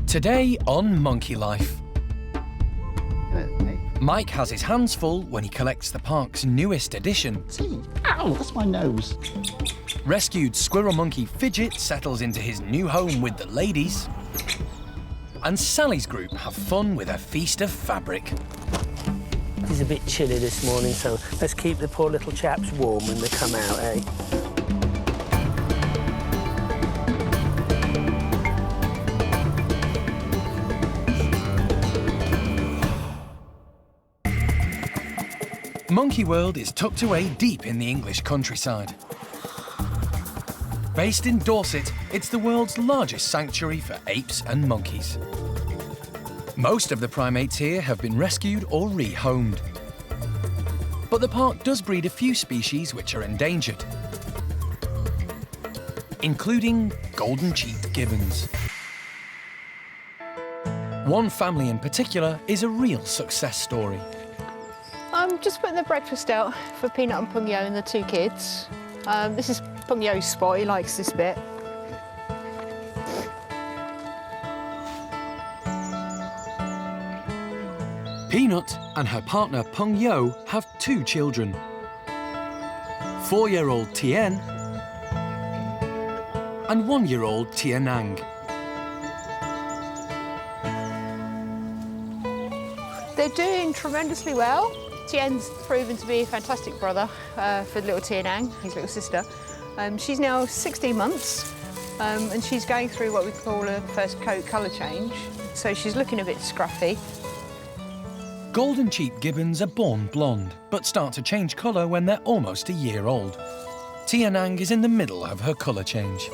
Today on Monkey Life. Mike has his hands full when he collects the park's newest addition. See? Ow, that's my nose. Rescued squirrel monkey Fidget settles into his new home with the ladies. And Sally's group have fun with a feast of fabric. It's a bit chilly this morning, so let's keep the poor little chaps warm when they come out, eh? Monkey World is tucked away deep in the English countryside. Based in Dorset, it's the world's largest sanctuary for apes and monkeys. Most of the primates here have been rescued or rehomed. But the park does breed a few species which are endangered, including golden-cheeked gibbons. One family in particular is a real success story. I'm just putting the breakfast out for Peanut and Pung Yo and the two kids. This is Pung Yo's spot, he likes this bit. Peanut and her partner Pung Yo have two children. 4-year-old Tien and 1-year-old Tianang. They're doing tremendously well. Tien's proven to be a fantastic brother for little Tianang, his little sister. She's now 16 months and she's going through what we call a first coat colour change. So she's looking a bit scruffy. Golden-cheeked gibbons are born blonde, but start to change colour when they're almost a year old. Tianang is in the middle of her colour change.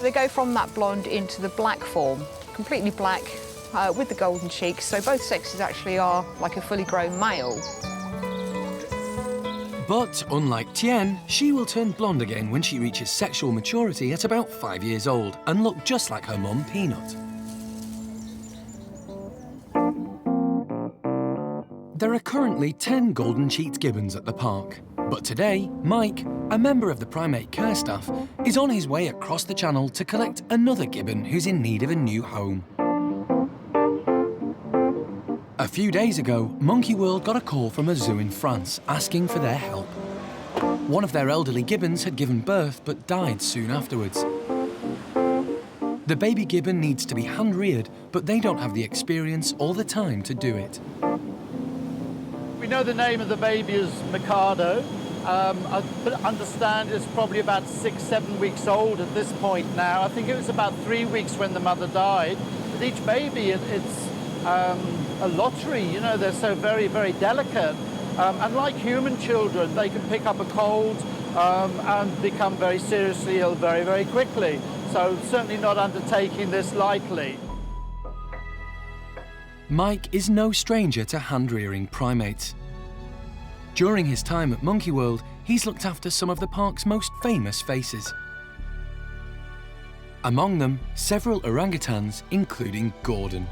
They go from that blonde into the black form, completely black, with the golden cheeks, so both sexes actually are like a fully grown male. But unlike Tien, she will turn blonde again when she reaches sexual maturity at about 5 years old and look just like her mum, Peanut. There are currently 10 golden-cheeked gibbons at the park, but today, Mike, a member of the primate care staff, is on his way across the channel to collect another gibbon who's in need of a new home. A few days ago, Monkey World got a call from a zoo in France asking for their help. One of their elderly gibbons had given birth but died soon afterwards. The baby gibbon needs to be hand-reared, but they don't have the experience or the time to do it. We know the name of the baby is Mikado. I understand it's probably about 6-7 weeks old at this point now. I think it was about 3 weeks when the mother died. With each baby, it's a lottery, you know, they're so very, very delicate. And like human children, they can pick up a cold and become very seriously ill very, very quickly. So certainly not undertaking this lightly. Mike is no stranger to hand-rearing primates. During his time at Monkey World, he's looked after some of the park's most famous faces. Among them, several orangutans, including Gordon.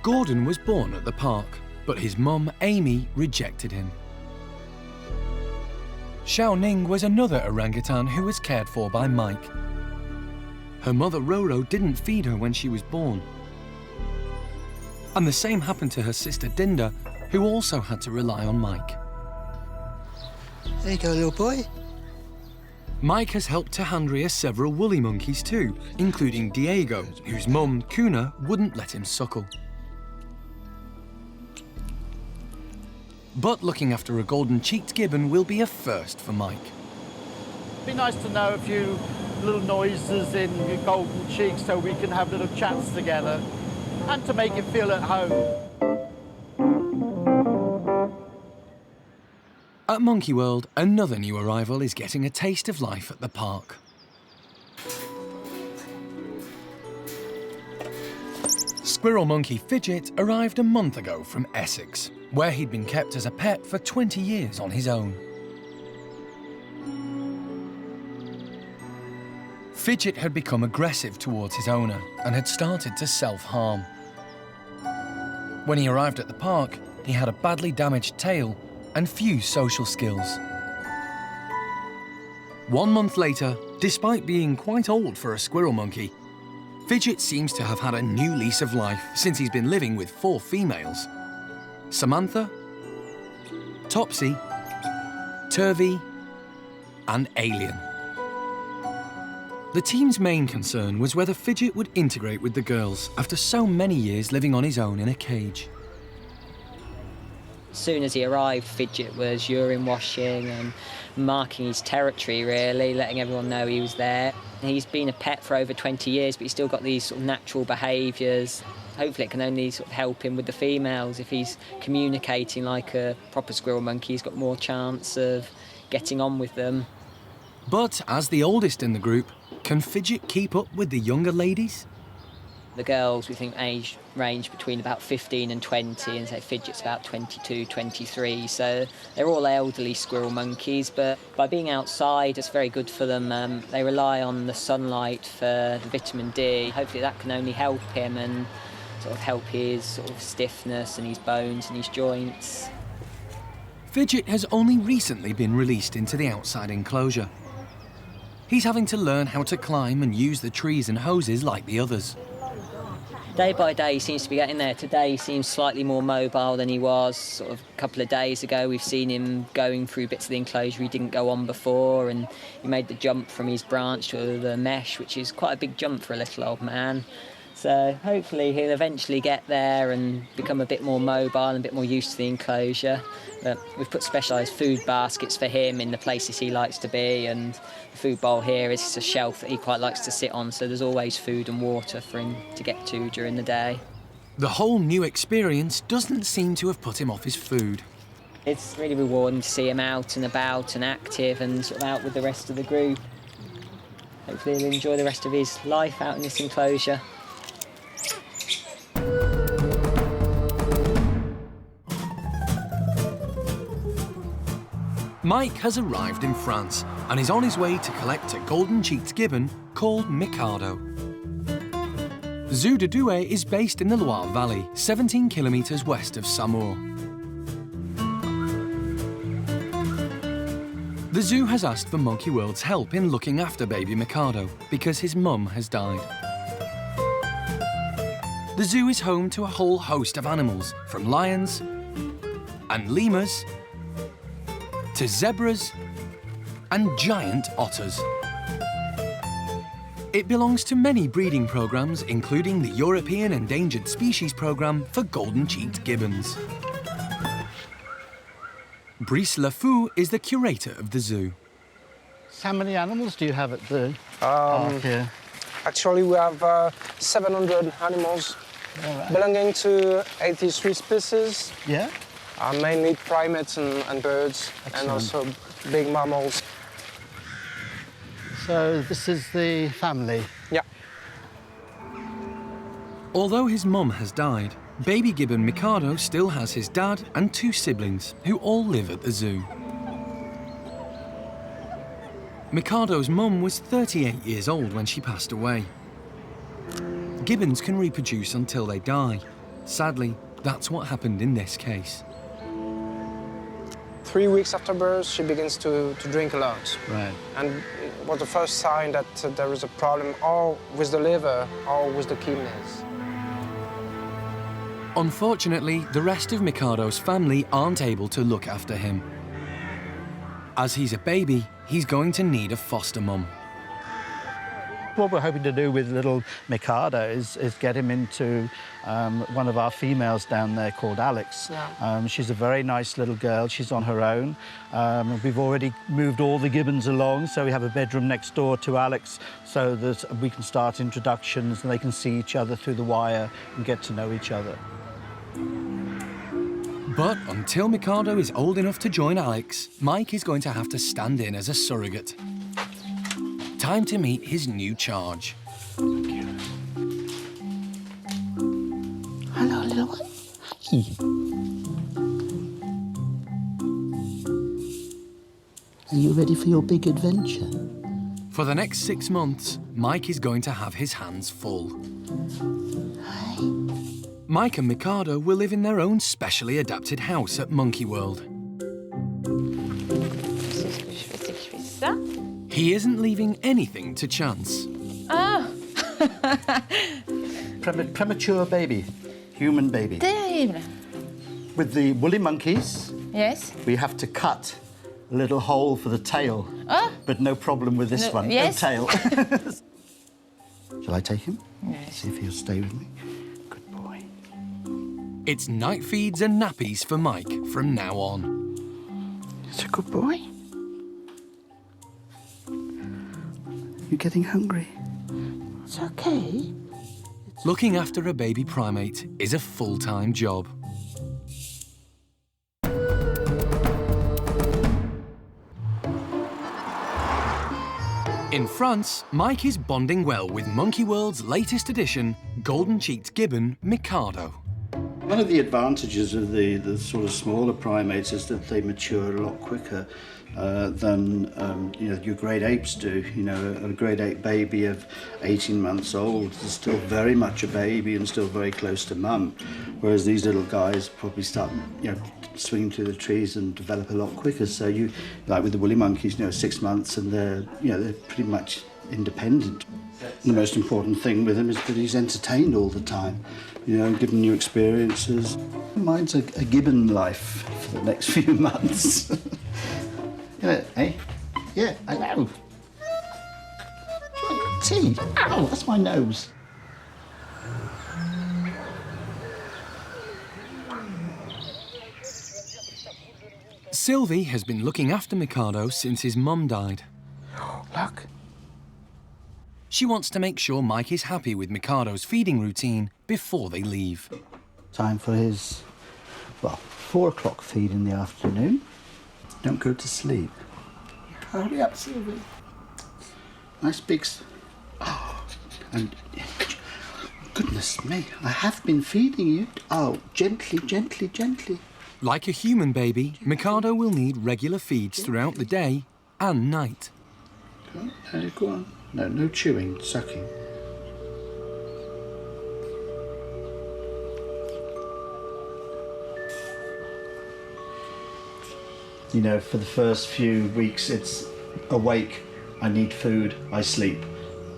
Gordon was born at the park, but his mum, A-mei, rejected him. Xiao Ning was another orangutan who was cared for by Mike. Her mother, Roro, didn't feed her when she was born. And the same happened to her sister, Dinda, who also had to rely on Mike. There you go, little boy. Mike has helped to hand-rear several woolly monkeys too, including Diego, whose mum, Kuna, wouldn't let him suckle. But looking after a golden-cheeked gibbon will be a first for Mike. It'd be nice to know a few little noises in your golden cheeks so we can have little chats together and to make it feel at home. At Monkey World, another new arrival is getting a taste of life at the park. Squirrel monkey Fidget arrived a month ago from Essex, where he'd been kept as a pet for 20 years on his own. Fidget had become aggressive towards his owner and had started to self-harm. When he arrived at the park, he had a badly damaged tail and few social skills. 1 month later, Despite being quite old for a squirrel monkey, Fidget seems to have had a new lease of life since he's been living with 4 females. Samantha, Topsy, Turvy, and Alien. The team's main concern was whether Fidget would integrate with the girls after so many years living on his own in a cage. As soon as he arrived, Fidget was urine washing and marking his territory, really, letting everyone know he was there. He's been a pet for over 20 years, but he's still got these sort of natural behaviours. Hopefully it can only sort of help him with the females. If he's communicating like a proper squirrel monkey, he's got more chance of getting on with them. But as the oldest in the group, can Fidget keep up with the younger ladies? The girls, we think, age range between about 15 and 20, and say Fidget's about 22, 23. So they're all elderly squirrel monkeys, but by being outside, it's very good for them. They rely on the sunlight for the vitamin D. Hopefully that can only help him and sort of help his sort of stiffness and his bones and his joints. Fidget has only recently been released into the outside enclosure. He's having to learn how to climb and use the trees and hoses like the others. Day by day he seems to be getting there. Today he seems slightly more mobile than he was sort of a couple of days ago. We've seen him going through bits of the enclosure he didn't go on before, and he made the jump from his branch to the mesh, which is quite a big jump for a little old man. So hopefully he'll eventually get there and become a bit more mobile and a bit more used to the enclosure. But we've put specialised food baskets for him in the places he likes to be, and the food bowl here is a shelf that he quite likes to sit on, so there's always food and water for him to get to during the day. The whole new experience doesn't seem to have put him off his food. It's really rewarding to see him out and about and active and sort of out with the rest of the group. Hopefully he'll enjoy the rest of his life out in this enclosure. Mike has arrived in France and is on his way to collect a golden-cheeked gibbon called Mikado. Zoo de Douai is based in the Loire Valley, 17 kilometres west of Saumur. The zoo has asked for Monkey World's help in looking after baby Mikado because his mum has died. The zoo is home to a whole host of animals, from lions and lemurs to zebras and giant otters. It belongs to many breeding programs, including the European Endangered Species Programme for golden-cheeked gibbons. Brice Lafou is the curator of the zoo. How many animals do you have at the park here? Actually, we have 700 animals belonging to 83 species. Yeah? Mainly primates and birds. Excellent. And also big mammals. So this is the family? Yeah. Although his mum has died, baby gibbon Mikado still has his dad and 2 siblings who all live at the zoo. Mikado's mum was 38 years old when she passed away. Gibbons can reproduce until they die. Sadly, that's what happened in this case. 3 weeks after birth, she begins to drink a lot. Right. And it was the first sign that there is a problem or with the liver or with the kidneys. Unfortunately, the rest of Mikado's family aren't able to look after him. As he's a baby, he's going to need a foster mum. What we're hoping to do with little Mikado is get him into one of our females down there called Alex. Yeah. She's a very nice little girl. She's on her own. We've already moved all the gibbons along, so we have a bedroom next door to Alex so that we can start introductions and they can see each other through the wire and get to know each other. But until Mikado is old enough to join Alex, Mike is going to have to stand in as a surrogate. Time to meet his new charge. Hello, little one. Hi. Are you ready for your big adventure? For the next 6 months, Mike is going to have his hands full. Hi. Mike and Mikado will live in their own specially adapted house at Monkey World. He isn't leaving anything to chance. Ah! Premature baby, human baby. Terrible. With the woolly monkeys, Yes. we have to cut a little hole for the tail. Ah! But no problem with this No, one, yes. no tail. Shall I take him? Yes. See if he'll stay with me. Good boy. It's night feeds and nappies for Mike from now on. It's a good boy. You getting hungry? It's okay. Looking after a baby primate is a full-time job. In France, Mike is bonding well with Monkey World's latest addition, golden-cheeked gibbon, Mikado. One of the advantages of the sort of smaller primates is that they mature a lot quicker than your great apes do. You know, a great ape baby of 18 months old is still very much a baby and still very close to mum, whereas these little guys probably start, swinging through the trees and develop a lot quicker. So you, like with the woolly monkeys, 6 months and they're pretty much independent. The most important thing with him is that he's entertained all the time, given new experiences. Mine's a gibbon life for the next few months. Eh? Yeah, I know. Tea. Ow, that's my nose. Sylvie has been looking after Mikado since his mum died. Look. She wants to make sure Mike is happy with Mikado's feeding routine before they leave. Time for his, 4 o'clock feed in the afternoon. Don't go to sleep. Hurry up, Sylvie. Nice big... and... Goodness me, I have been feeding you. Oh, gently, gently, gently. Like a human baby, Mikado will need regular feeds throughout the day and night. Go on. No chewing, sucking. For the first few weeks, it's awake, I need food, I sleep.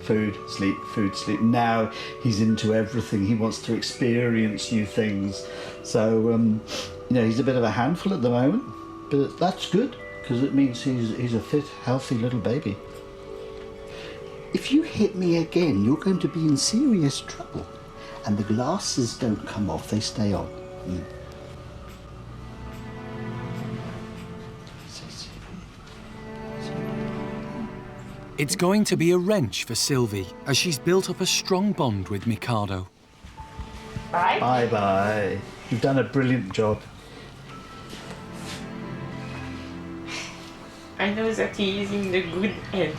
Food, sleep, food, sleep. Now he's into everything. He wants to experience new things. So, he's a bit of a handful at the moment, but that's good, because it means he's a fit, healthy little baby. If you hit me again, you're going to be in serious trouble. And the glasses don't come off, they stay on. It's going to be a wrench for Sylvie as she's built up a strong bond with Mikado. Bye. Bye-bye. You've done a brilliant job. I know that he is in the good head.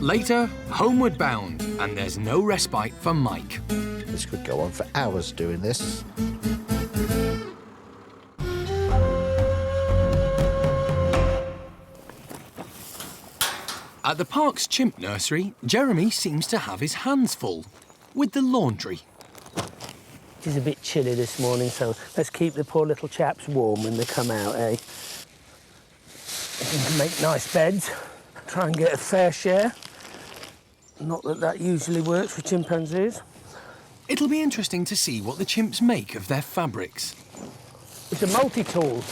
Later, homeward bound, and there's no respite for Mike. This could go on for hours doing this. At the park's chimp nursery, Jeremy seems to have his hands full with the laundry. It is a bit chilly this morning, so let's keep the poor little chaps warm when they come out, eh? We can make nice beds, try and get a fair share. Not that usually works for chimpanzees. It'll be interesting to see what the chimps make of their fabrics. It's a multi-tool.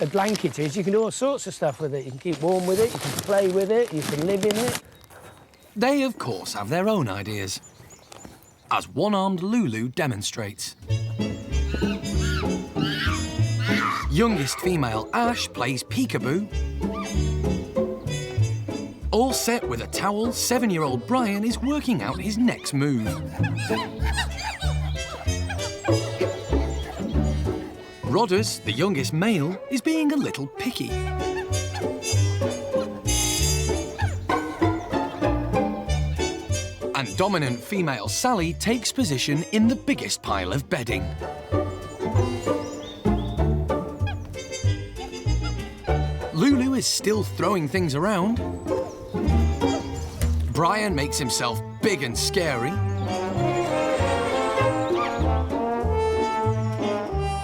A blanket is. You can do all sorts of stuff with it. You can keep warm with it, you can play with it, you can live in it. They, of course, have their own ideas, as one-armed Lulu demonstrates. Youngest female Ash plays peekaboo. All set with a towel, 7-year-old Brian is working out his next move. Rodders, the youngest male, is being a little picky. And dominant female Sally takes position in the biggest pile of bedding. Lulu is still throwing things around. Brian makes himself big and scary.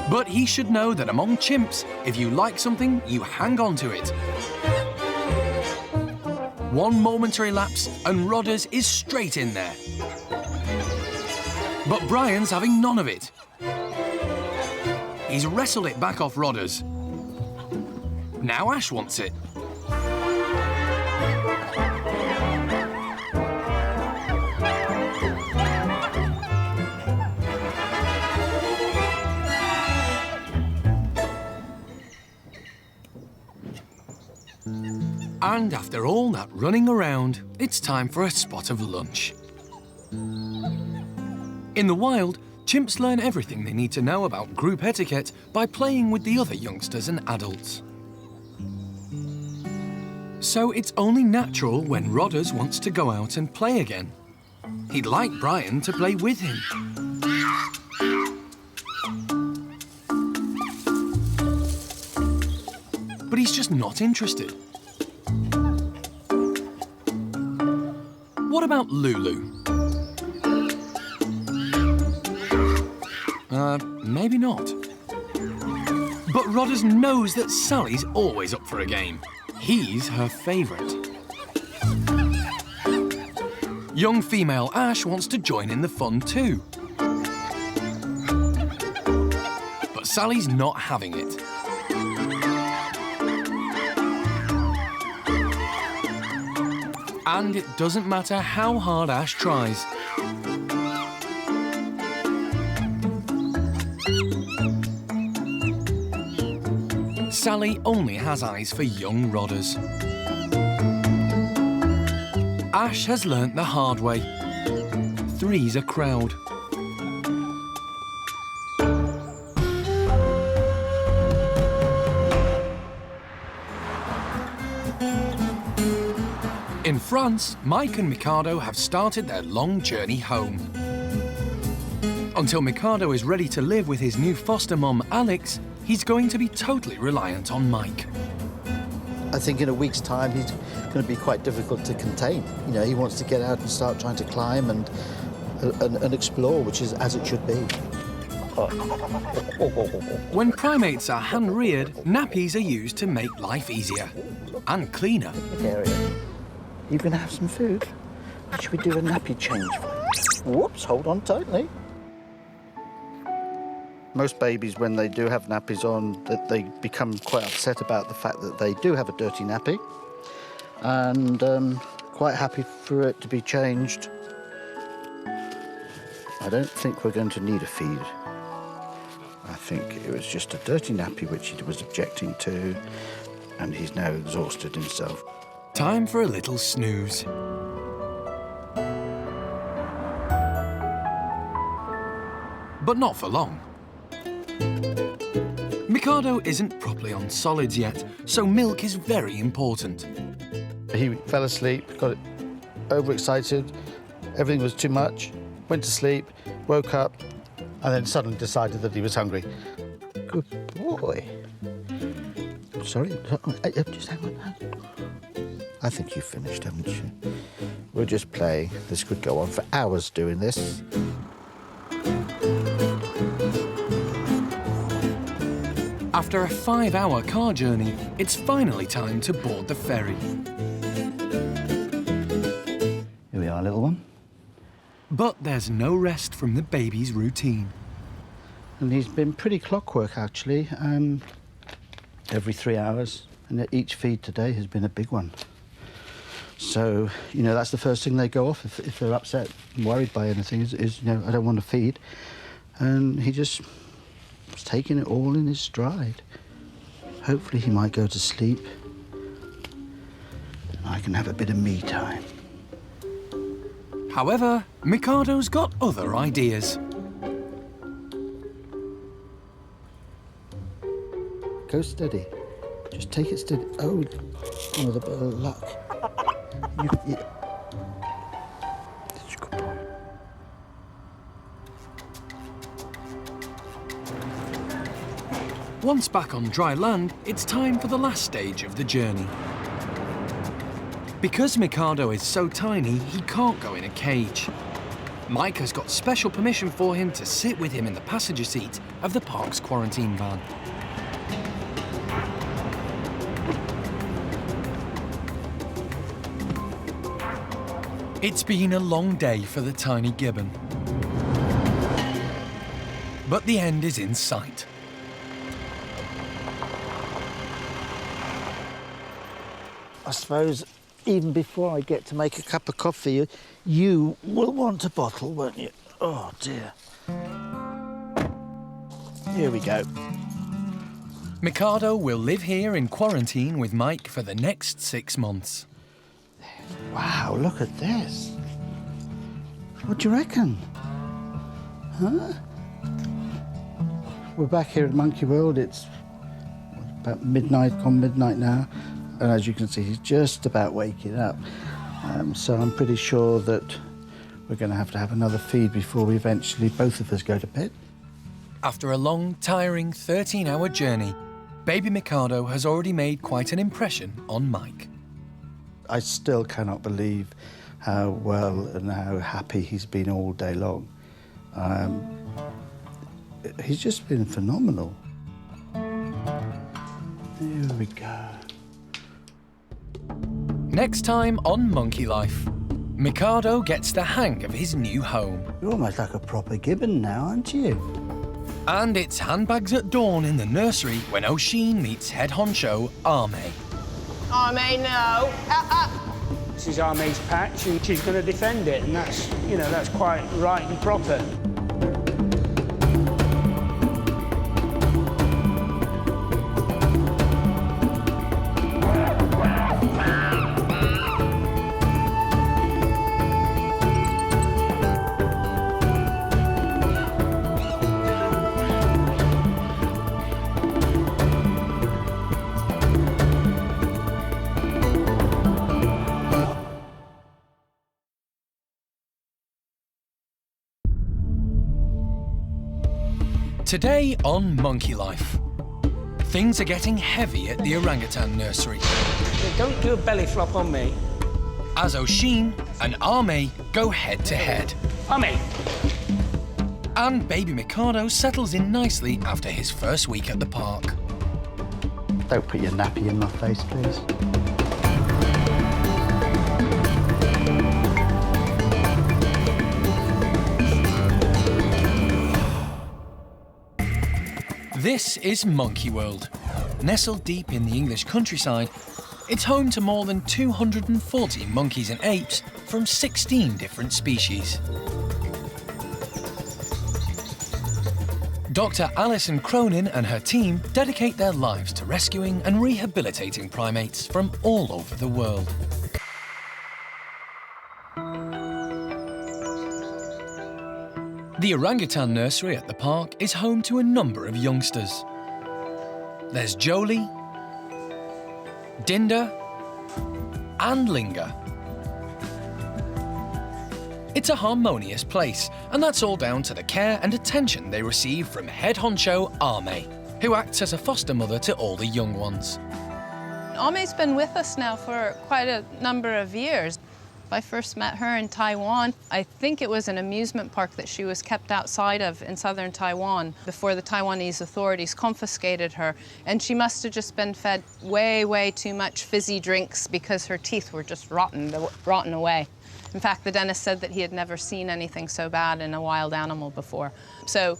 But he should know that among chimps, if you like something, you hang on to it. One momentary lapse and Rodders is straight in there. But Brian's having none of it. He's wrestled it back off Rodders. Now Ash wants it. And after all that running around, it's time for a spot of lunch. In the wild, chimps learn everything they need to know about group etiquette by playing with the other youngsters and adults. So it's only natural when Rodders wants to go out and play again. He'd like Brian to play with him. But he's just not interested. What about Lulu? Maybe not. But Rodders knows that Sally's always up for a game. He's her favourite. Young female Ash wants to join in the fun too. But Sally's not having it. And it doesn't matter how hard Ash tries. Sally only has eyes for young Rodders. Ash has learnt the hard way. Three's a crowd. In France, Mike and Mikado have started their long journey home. Until Mikado is ready to live with his new foster mum, Alex, he's going to be totally reliant on Mike. I think in a week's time he's going to be quite difficult to contain. You know, he wants to get out and start trying to climb and explore, which is as it should be. When primates are hand-reared, nappies are used to make life easier and cleaner. You going to have some food? Should we do a nappy change for you? Whoops, hold on tightly. Most babies, when they do have nappies on, they become quite upset about the fact that they do have a dirty nappy, and quite happy for it to be changed. I don't think we're going to need a feed. I think it was just a dirty nappy which he was objecting to, and he's now exhausted himself. Time for a little snooze. But not for long. Mikado isn't properly on solids yet, so milk is very important. He fell asleep, got overexcited, everything was too much, went to sleep, woke up, and then suddenly decided that he was hungry. Good boy. Sorry, just hang on. I think you've finished, haven't you? We'll just play. This could go on for hours doing this. After a 5-hour car journey, it's finally time to board the ferry. Here we are, little one. But there's no rest from the baby's routine. And he's been pretty clockwork, actually. Every 3 hours. And each feed today has been a big one. So, you know, that's the first thing they go off if they're upset and worried by anything is, you know, I don't want to feed. And he just was taking it all in his stride. Hopefully he might go to sleep. And I can have a bit of me time. However, Mikado's got other ideas. Go steady. Just take it steady. Oh, with a bit of luck. You. That's a good boy. Once back on dry land, it's time for the last stage of the journey. Because Mikado is so tiny, he can't go in a cage. Mike has got special permission for him to sit with him in the passenger seat of the park's quarantine van. It's been a long day for the tiny Gibbon. But the end is in sight. I suppose even before I get to make a cup of coffee, you will want a bottle, won't you? Oh, dear. Here we go. Mikado will live here in quarantine with Mike for the next 6 months. Wow, look at this. What do you reckon? Huh? We're back here at Monkey World. It's about midnight, gone midnight now. And as you can see, he's just about waking up. So I'm pretty sure that we're going to have another feed before we eventually, both of us, go to bed. After a long, tiring 13-hour journey, baby Mikado has already made quite an impression on Mike. I still cannot believe how well and how happy he's been all day long. He's just been phenomenal. Here we go. Next time on Monkey Life, Mikado gets the hang of his new home. You're almost like a proper Gibbon now, aren't you? And it's handbags at dawn in the nursery when Oshine meets head honcho A-mei. A-mei, no. This is A-mei's patch and she's going to defend it, and that's, you know, that's quite right and proper. Today on Monkey Life, things are getting heavy at the orangutan nursery. Don't do a belly flop on me. As Oshine and A-mei go head to head. A-mei! And baby Mikado settles in nicely after his first week at the park. Don't put your nappy in my face, please. This is Monkey World. Nestled deep in the English countryside, it's home to more than 240 monkeys and apes from 16 different species. Dr. Alison and her team dedicate their lives to rescuing and rehabilitating primates from all over the world. The orangutan nursery at the park is home to a number of youngsters. There's Jolie, Dinda, and Linga. It's a harmonious place, and that's all down to the care and attention they receive from head honcho A-mei, who acts as a foster mother to all the young ones. A-mei's been with us now for quite a number of years. I first met her in Taiwan. I think it was an amusement park that she was kept outside of in southern Taiwan before the Taiwanese authorities confiscated her. And she must have just been fed way, way too much fizzy drinks because her teeth were just rotten away. In fact, the dentist said that he had never seen anything so bad in a wild animal before. So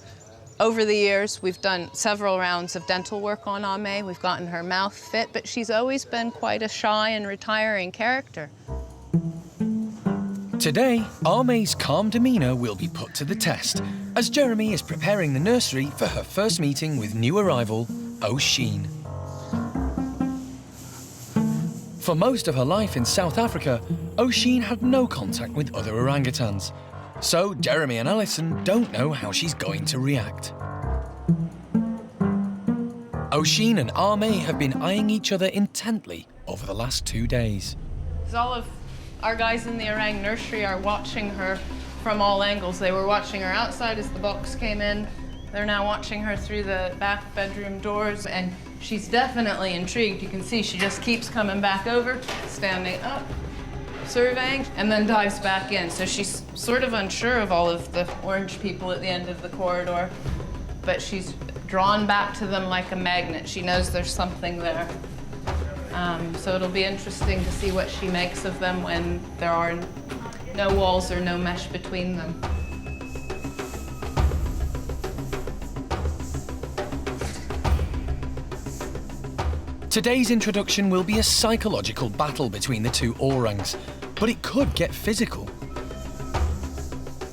over the years, we've done several rounds of dental work on A-mei. We've gotten her mouth fit, but she's always been quite a shy and retiring character. Today, A-mei's calm demeanour will be put to the test, as Jeremy is preparing the nursery for her first meeting with new arrival, Oshine. For most of her life in South Africa, Oshine had no contact with other orangutans, so Jeremy and Alison don't know how she's going to react. Oshine and A-mei have been eyeing each other intently over the last 2 days. All of our guys in the orang nursery are watching her from all angles. They were watching her outside as the box came in. They're now watching her through the back bedroom doors, and she's definitely intrigued. You can see she just keeps coming back over, standing up, surveying and then dives back in. So she's sort of unsure of all of the orange people at the end of the corridor, but she's drawn back to them like a magnet. She knows there's something there. So it'll be interesting to see what she makes of them when there are no walls or no mesh between them. Today's introduction will be a psychological battle between the two orangs, but it could get physical.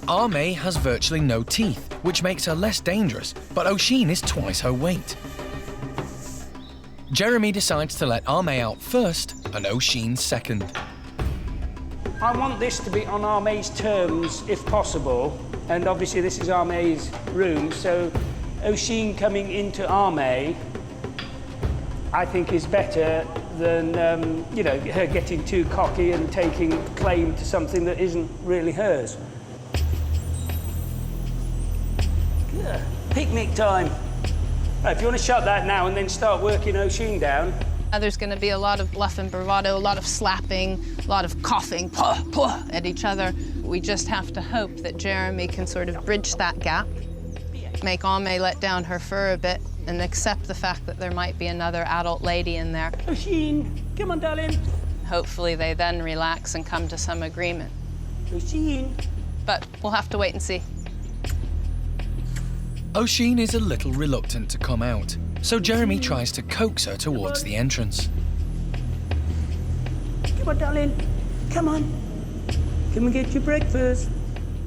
A-mei has virtually no teeth, which makes her less dangerous, but Oshine is twice her weight. Jeremy decides to let A-mei out first and Oshine second. I want this to be on A-mei's terms, if possible, and obviously this is A-mei's room, so Oshine coming into A-mei, I think, is better than, you know, her getting too cocky and taking claim to something that isn't really hers. Yeah, picnic time. Right, if you want to shut that now and then start working Oshine down. There's going to be a lot of bluff and bravado, a lot of slapping, a lot of coughing at each other. We just have to hope that Jeremy can sort of bridge that gap, make A-mei let down her fur a bit, and accept the fact that there might be another adult lady in there. Oshine, come on, darling. Hopefully they then relax and come to some agreement. Oshine. But we'll have to wait and see. Oshine is a little reluctant to come out, so Jeremy tries to coax her towards the entrance. Come on, darling. Come on. Come and get your breakfast.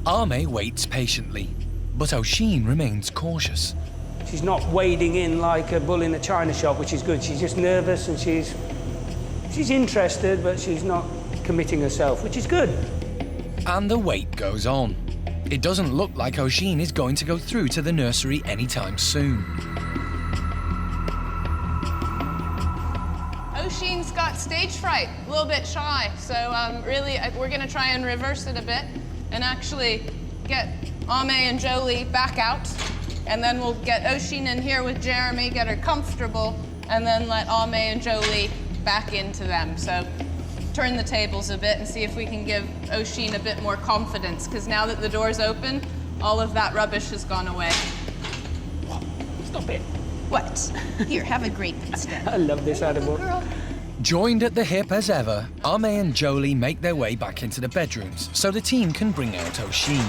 A-mei waits patiently, but Oshine remains cautious. She's not wading in like a bull in a china shop, which is good. She's just nervous and she's interested, but she's not committing herself, which is good. And the wait goes on. It doesn't look like Oshine is going to go through to the nursery anytime soon. Oshine's got stage fright, a little bit shy, so really we're going to try and reverse it a bit and actually get A-mei and Jolie back out, and then we'll get Oshine in here with Jeremy, get her comfortable, and then let A-mei and Jolie back into them. So turn the tables a bit and see if we can give Oshine a bit more confidence, because now that the door's open, all of that rubbish has gone away. Stop it. What? Here, have a grape instead. I love this animal. Girl. Joined at the hip as ever, A-mei and Jolie make their way back into the bedrooms so the team can bring out Oshine.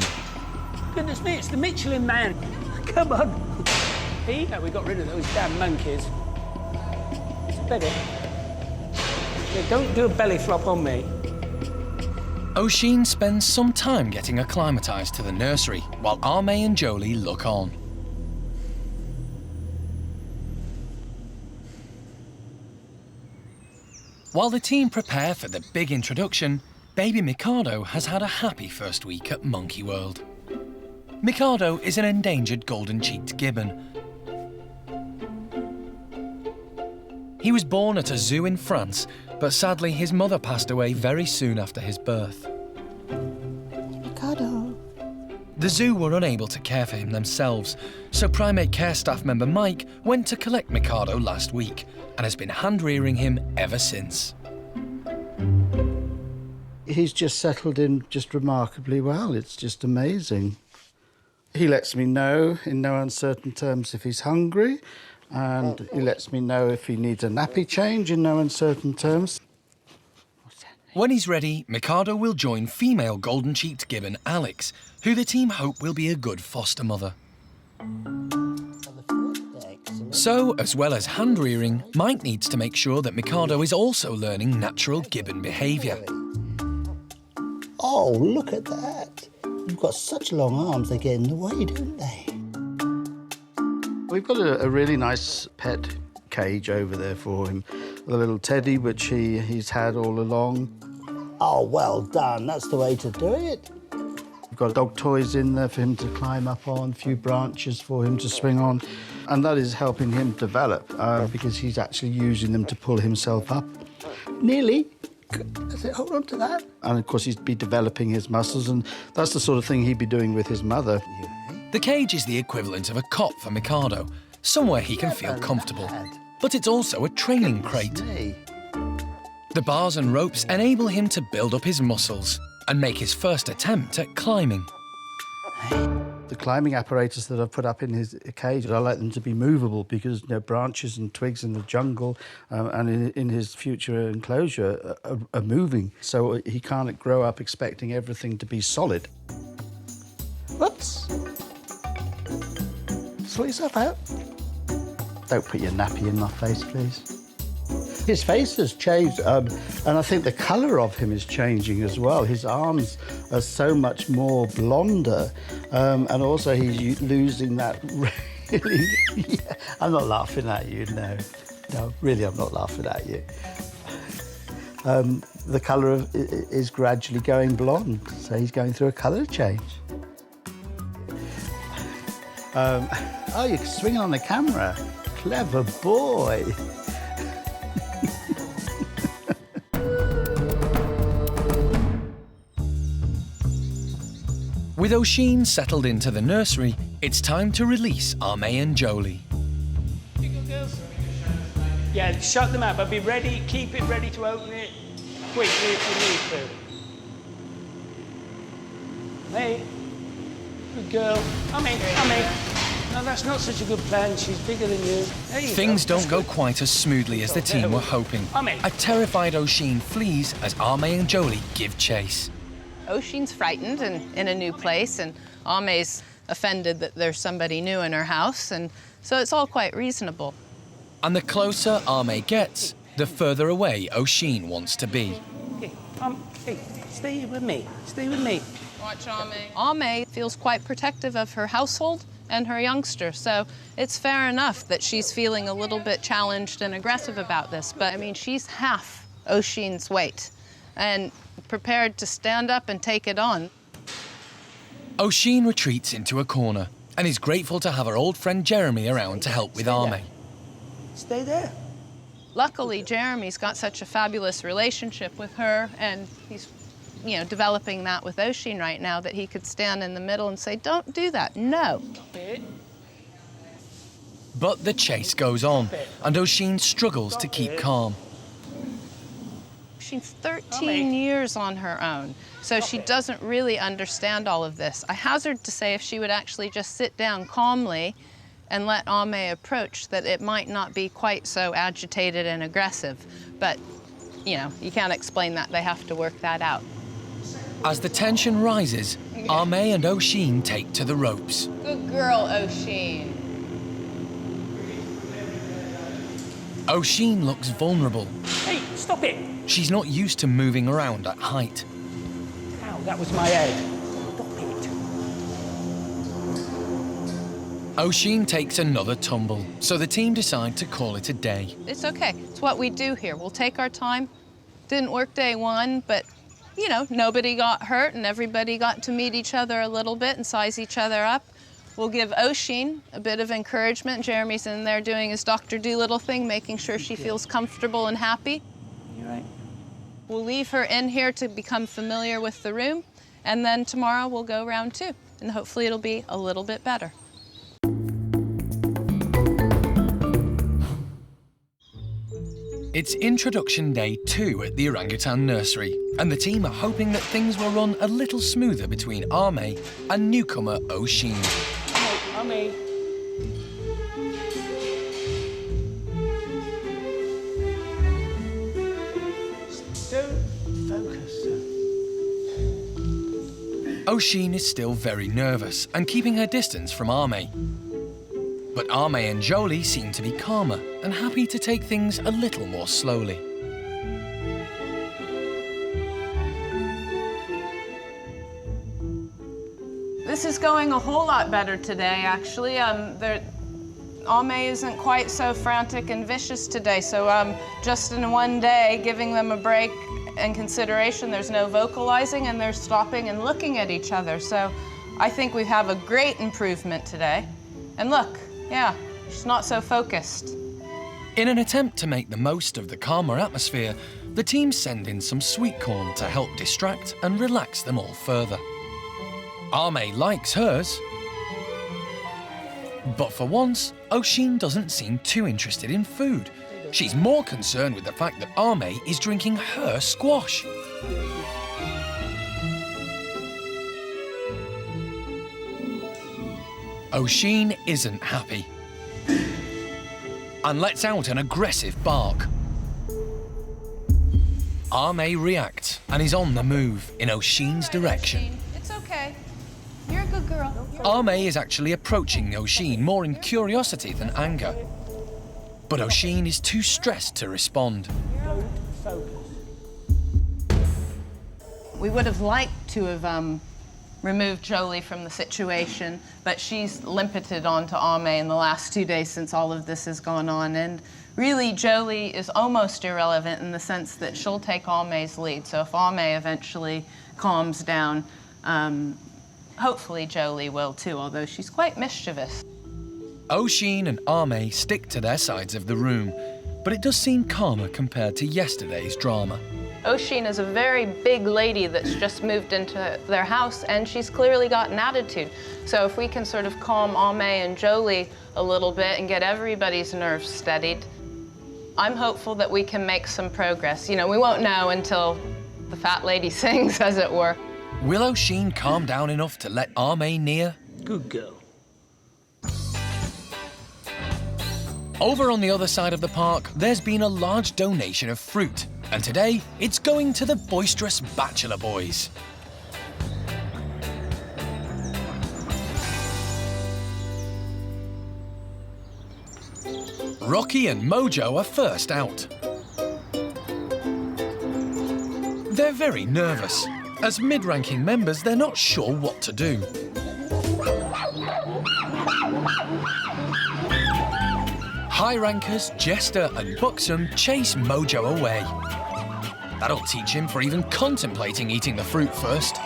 Goodness me, it's the Michelin Man. Come on. Here you go, we got rid of those damn monkeys. It's better. Yeah, don't do a belly flop on me. Oshine spends some time getting acclimatised to the nursery, while A-mei and Jolie look on. While the team prepare for the big introduction, baby Mikado has had a happy first week at Monkey World. Mikado is an endangered golden-cheeked gibbon. He was born at a zoo in France, but sadly his mother passed away very soon after his birth. Mikado. The zoo were unable to care for him themselves, so primate care staff member Mike went to collect Mikado last week and has been hand-rearing him ever since. He's just settled in just remarkably well. It's just amazing. He lets me know in no uncertain terms if he's hungry, and he lets me know if he needs a nappy change in no uncertain terms. When he's ready, Mikado will join female golden-cheeked gibbon Alex, who the team hope will be a good foster mother. So, as well as hand-rearing, Mike needs to make sure that Mikado is also learning natural gibbon behaviour. Oh, look at that. You've got such long arms, they get in the way, don't they? We've got a really nice pet cage over there for him. The little teddy, which he's had all along. Oh, well done. That's the way to do it. We've got dog toys in there for him to climb up on, a few branches for him to swing on. And that is helping him develop because he's actually using them to pull himself up. Nearly. That's it, hold on to that. And of course, he'd be developing his muscles, and that's the sort of thing he'd be doing with his mother. The cage is the equivalent of a cot for Mikado, somewhere he can feel comfortable. But it's also a training crate. The bars and ropes enable him to build up his muscles and make his first attempt at climbing. The climbing apparatus that I've put up in his cage, I like them to be movable because, you know, branches and twigs in the jungle and in his future enclosure are moving. So he can't grow up expecting everything to be solid. Whoops! Sort yourself out. Don't put your nappy in my face, please. His face has changed, and I think the colour of him is changing as well. His arms are so much more blonder, and also he's losing that really... Yeah, I'm not laughing at you, no. No, really, I'm not laughing at you. The colour is gradually going blonde, so he's going through a colour change. Oh, you're swinging on the camera. Clever boy. With Oshine settled into the nursery, it's time to release A-mei and Jolie. You go, girls. Yeah, shut them out, but be ready, keep it ready to open it quickly if you need to. Hey, good girl. A-mei. No, that's not such a good plan. She's bigger than you. Things don't go quite as smoothly as the team were hoping. A terrified Oshine flees as A-mei and Jolie give chase. Oshine's frightened and in a new place, and A-mei's offended that there's somebody new in her house, and so it's all quite reasonable. And the closer A-mei gets, the further away Oshine wants to be. Okay, hey, stay with me. Stay with me. Watch A-mei. A-mei feels quite protective of her household and her youngster, so it's fair enough that she's feeling a little bit challenged and aggressive about this, but I mean, she's half Oshine's weight and prepared to stand up and take it on. Oshine retreats into a corner and is grateful to have her old friend Jeremy around to help with A-mei. Stay there. Luckily, Jeremy's got such a fabulous relationship with her, and he's, you know, developing that with Oshine right now, that he could stand in the middle and say, "Don't do that, no." But the chase goes on, and Oshine struggles to keep calm. She's 13 years on her own, so she doesn't really understand all of this. I hazard to say if she would actually just sit down calmly and let A-mei approach, that it might not be quite so agitated and aggressive. But, you know, you can't explain that. They have to work that out. As the tension rises, A-mei and Oshine take to the ropes. Good girl, Oshine. Oshine looks vulnerable. Hey, stop it! She's not used to moving around at height. Ow, that was my head. Stop it. Oshine takes another tumble, so the team decide to call it a day. It's okay. It's what we do here. We'll take our time. Didn't work day one, but, you know, nobody got hurt and everybody got to meet each other a little bit and size each other up. We'll give Oshine a bit of encouragement. Jeremy's in there doing his Dr. Dolittle thing, making sure she feels comfortable and happy. You're right. We'll leave her in here to become familiar with the room, and then tomorrow we'll go round two, and hopefully it'll be a little bit better. It's introduction day 2 at the orangutan nursery, and the team are hoping that things will run a little smoother between A-mei and newcomer Oshine. A-mei. Don't focus. Oshine is still very nervous and keeping her distance from A-mei. But A-mei and Jolie seem to be calmer and happy to take things a little more slowly. This is going a whole lot better today, actually. A-mei isn't quite so frantic and vicious today, so just in one day, giving them a break and consideration, there's no vocalizing, and they're stopping and looking at each other. So I think we have a great improvement today. And look, yeah, she's not so focused. In an attempt to make the most of the calmer atmosphere, the team send in some sweet corn to help distract and relax them all further. A-mei likes hers, but for once, Oshine doesn't seem too interested in food. She's more concerned with the fact that A-mei is drinking her squash. Oshine isn't happy and lets out an aggressive bark. A-mei reacts and is on the move in Oshine's direction. It's okay. You're a good girl. A-mei is actually approaching Oshine more in curiosity than anger. But Oshine is too stressed to respond. We would have liked to have removed Jolie from the situation, but she's limpeted onto A-mei in the last 2 days since all of this has gone on. And really, Jolie is almost irrelevant in the sense that she'll take A-mei's lead. So if A-mei eventually calms down, hopefully Jolie will too, although she's quite mischievous. Oshine and A-mei stick to their sides of the room, but it does seem calmer compared to yesterday's drama. Oshine is a very big lady that's just moved into their house, and she's clearly got an attitude. So if we can sort of calm A-mei and Jolie a little bit and get everybody's nerves steadied, I'm hopeful that we can make some progress. You know, we won't know until the fat lady sings, as it were. Will Oshine calm down enough to let A-mei near? Good girl. Over on the other side of the park, there's been a large donation of fruit, and today it's going to the boisterous Bachelor boys. Rocky and Mojo are first out. They're very nervous. As mid-ranking members, they're not sure what to do. High-rankers Jester and Buxom chase Mojo away. That'll teach him for even contemplating eating the fruit first.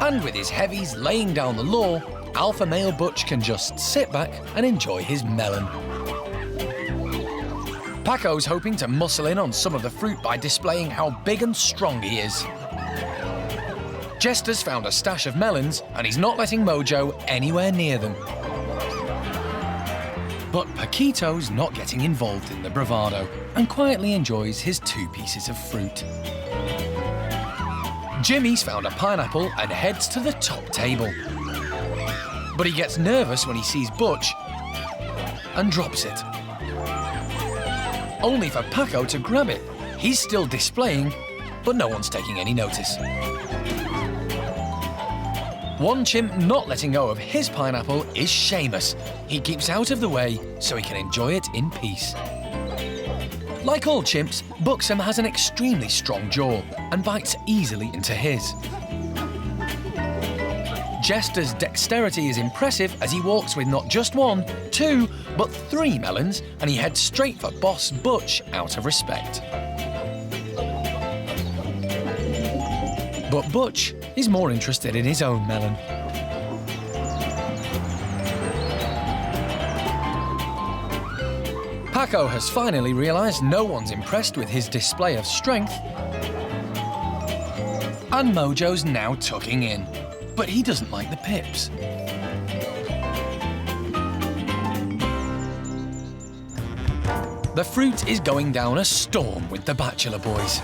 And with his heavies laying down the law, alpha male Butch can just sit back and enjoy his melon. Paco's hoping to muscle in on some of the fruit by displaying how big and strong he is. Jester's found a stash of melons and he's not letting Mojo anywhere near them. But Piquito's not getting involved in the bravado and quietly enjoys his 2 pieces of fruit. Jimmy's found a pineapple and heads to the top table. But he gets nervous when he sees Butch and drops it. Only for Paco to grab it. He's still displaying, but no one's taking any notice. One chimp not letting go of his pineapple is Seamus. He keeps out of the way so he can enjoy it in peace. Like all chimps, Buxom has an extremely strong jaw and bites easily into his. Jester's dexterity is impressive as he walks with not just 1, 2, but 3 melons, and he heads straight for Boss Butch out of respect. But Butch is more interested in his own melon. Paco has finally realised no one's impressed with his display of strength, and Mojo's now tucking in, but he doesn't like the pips. The fruit is going down a storm with the Bachelor boys.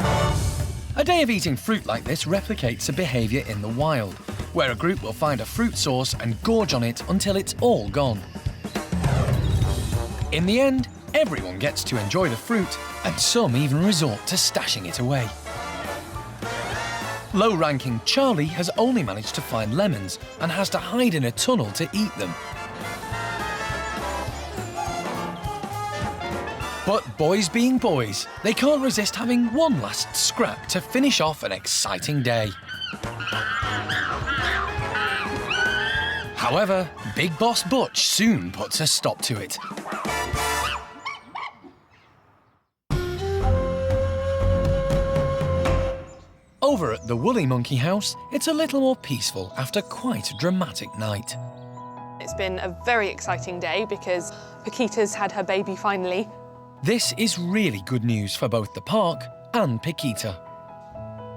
A day of eating fruit like this replicates a behaviour in the wild, where a group will find a fruit source and gorge on it until it's all gone. In the end, everyone gets to enjoy the fruit, and some even resort to stashing it away. Low-ranking Charlie has only managed to find lemons and has to hide in a tunnel to eat them. But boys being boys, they can't resist having one last scrap to finish off an exciting day. However, Big Boss Butch soon puts a stop to it. Over at the Woolly Monkey house, it's a little more peaceful after quite a dramatic night. It's been a very exciting day because Piquita's had her baby finally. This is really good news for both the park and Piquita.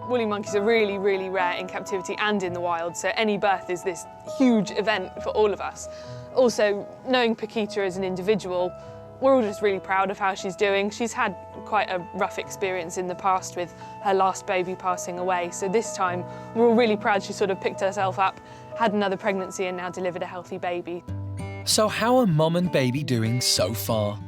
Woolly monkeys are really, really rare in captivity and in the wild, so any birth is this huge event for all of us. Also, knowing Piquita as an individual, We're all just really proud of how she's doing. She's had quite a rough experience in the past with her last baby passing away, so this time we're all really proud she sort of picked herself up, had another pregnancy and now delivered a healthy baby. So how are mum and baby doing so far?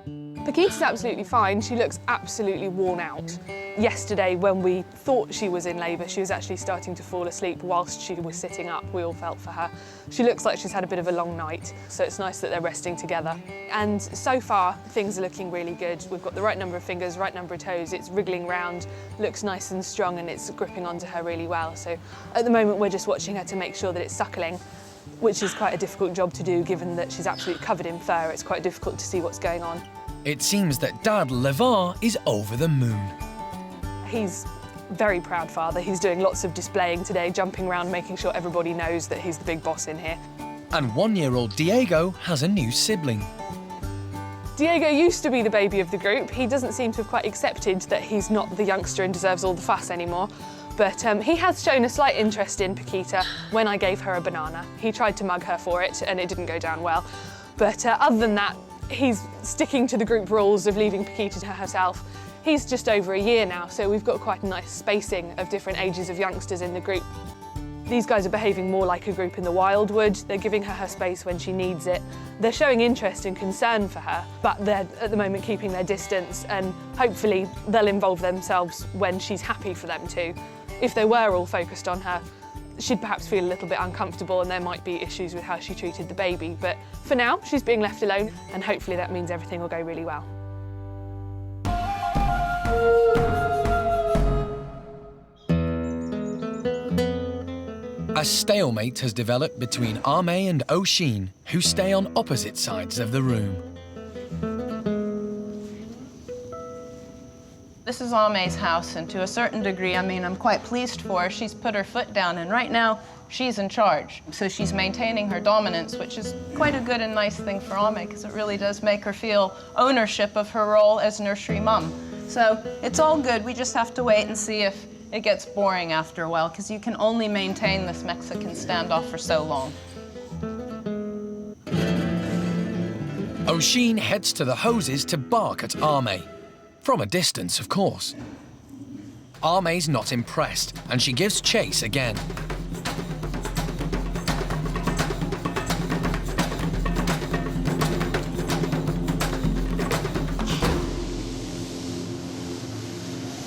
Piquita's absolutely fine. She looks absolutely worn out. Yesterday, when we thought she was in labour, she was actually starting to fall asleep whilst she was sitting up. We all felt for her. She looks like she's had a bit of a long night, so it's nice that they're resting together. And so far, things are looking really good. We've got the right number of fingers, right number of toes. It's wriggling round, looks nice and strong, and it's gripping onto her really well. So at the moment, we're just watching her to make sure that it's suckling, which is quite a difficult job to do, given that she's absolutely covered in fur. It's quite difficult to see what's going on. It seems that Dad Levar is over the moon. He's a very proud father. He's doing lots of displaying today, jumping around, making sure everybody knows that he's the big boss in here. And 1-year-old Diego has a new sibling. Diego used to be the baby of the group. He doesn't seem to have quite accepted that he's not the youngster and deserves all the fuss anymore. But he has shown a slight interest in Piquita when I gave her a banana. He tried to mug her for it and it didn't go down well. But other than that, he's sticking to the group rules of leaving Piquita to herself. He's just over a year now, so we've got quite a nice spacing of different ages of youngsters in the group. These guys are behaving more like a group in the wild would. They're giving her space when she needs it. They're showing interest and concern for her, but they're at the moment keeping their distance, and hopefully they'll involve themselves when she's happy for them to. If they were all focused on her, she'd perhaps feel a little bit uncomfortable and there might be issues with how she treated the baby. But for now, she's being left alone, and hopefully that means everything will go really well. A stalemate has developed between A-mei and Oshine, who stay on opposite sides of the room. This is A-mei's house, and to a certain degree, I mean, I'm quite pleased for her. She's put her foot down, and right now, she's in charge. So she's maintaining her dominance, which is quite a good and nice thing for A-mei, because it really does make her feel ownership of her role as nursery mum. So it's all good. We just have to wait and see if it gets boring after a while, because you can only maintain this Mexican standoff for so long. Oshine heads to the hoses to bark at A-mei. From a distance, of course. A-mei's not impressed, and she gives chase again.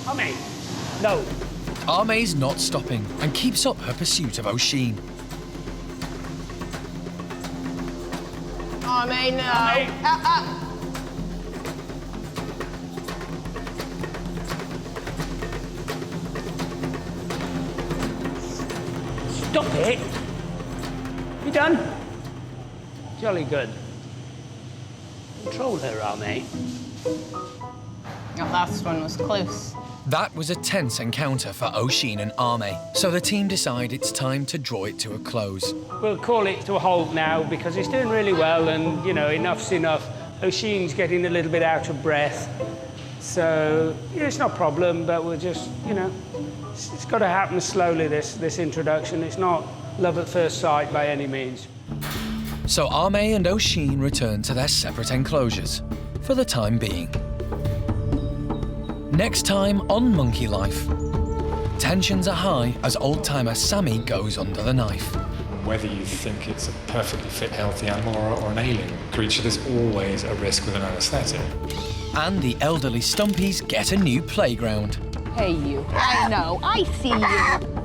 A-mei, no. A-mei's not stopping and keeps up her pursuit of Oshine. A-mei, no. A-mei. Stop it! You done? Jolly good. Control her, A-mei. That last one was close. That was a tense encounter for Oshine and A-mei, so the team decide it's time to draw it to a close. We'll call it to a halt now because it's doing really well and, you know, enough's enough. Oshine's getting a little bit out of breath. So, yeah, it's not a problem, but we'll just, you know, it's got to happen slowly, this introduction. It's not love at first sight by any means. So A-mei and Oshine return to their separate enclosures, for the time being. Next time on Monkey Life. Tensions are high as old-timer Sammy goes under the knife. Whether you think it's a perfectly fit, healthy animal or an alien creature, there's always a risk with an anaesthetic. And the elderly Stumpies get a new playground. Hey, you. I know. I see you.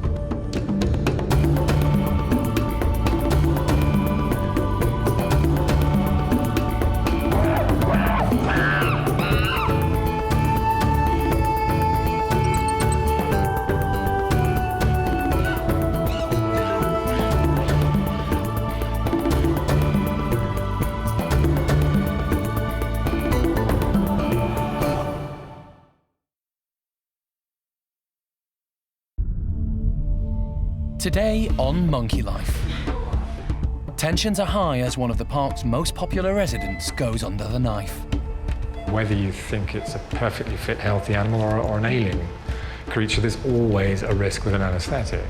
Today on Monkey Life. Tensions are high as one of the park's most popular residents goes under the knife. Whether you think it's a perfectly fit, healthy animal or an alien creature, there's always a risk with an anaesthetic.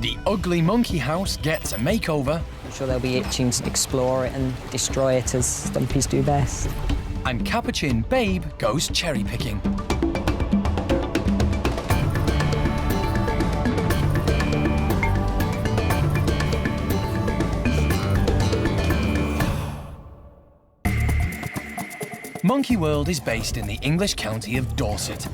The ugly monkey house gets a makeover, I'm sure they'll be itching to explore it and destroy it as Stumpies do best. And Capuchin, Babe, goes cherry picking. Monkey World is based in the English county of Dorset.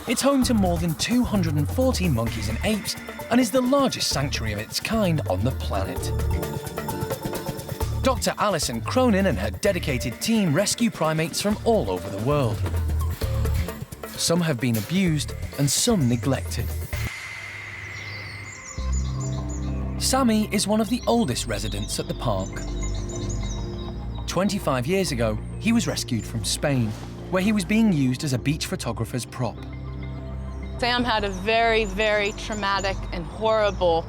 It's home to more than 240 monkeys and apes and is the largest sanctuary of its kind on the planet. Dr. Alison Cronin and her dedicated team rescue primates from all over the world. Some have been abused and some neglected. Sammy is one of the oldest residents at the park. 25 years ago, he was rescued from Spain, where he was being used as a beach photographer's prop. Sam had a very, very traumatic and horrible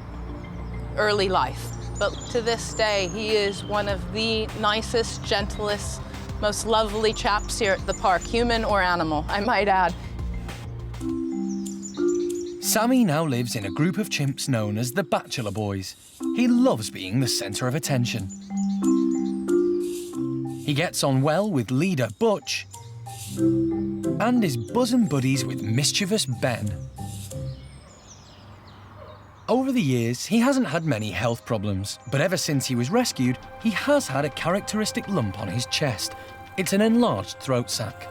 early life. But to this day, he is one of the nicest, gentlest, most lovely chaps here at the park, human or animal, I might add. Sammy now lives in a group of chimps known as the Bachelor Boys. He loves being the centre of attention. He gets on well with leader Butch and is bosom buddies with mischievous Ben. Over the years, he hasn't had many health problems, but ever since he was rescued, he has had a characteristic lump on his chest. It's an enlarged throat sac.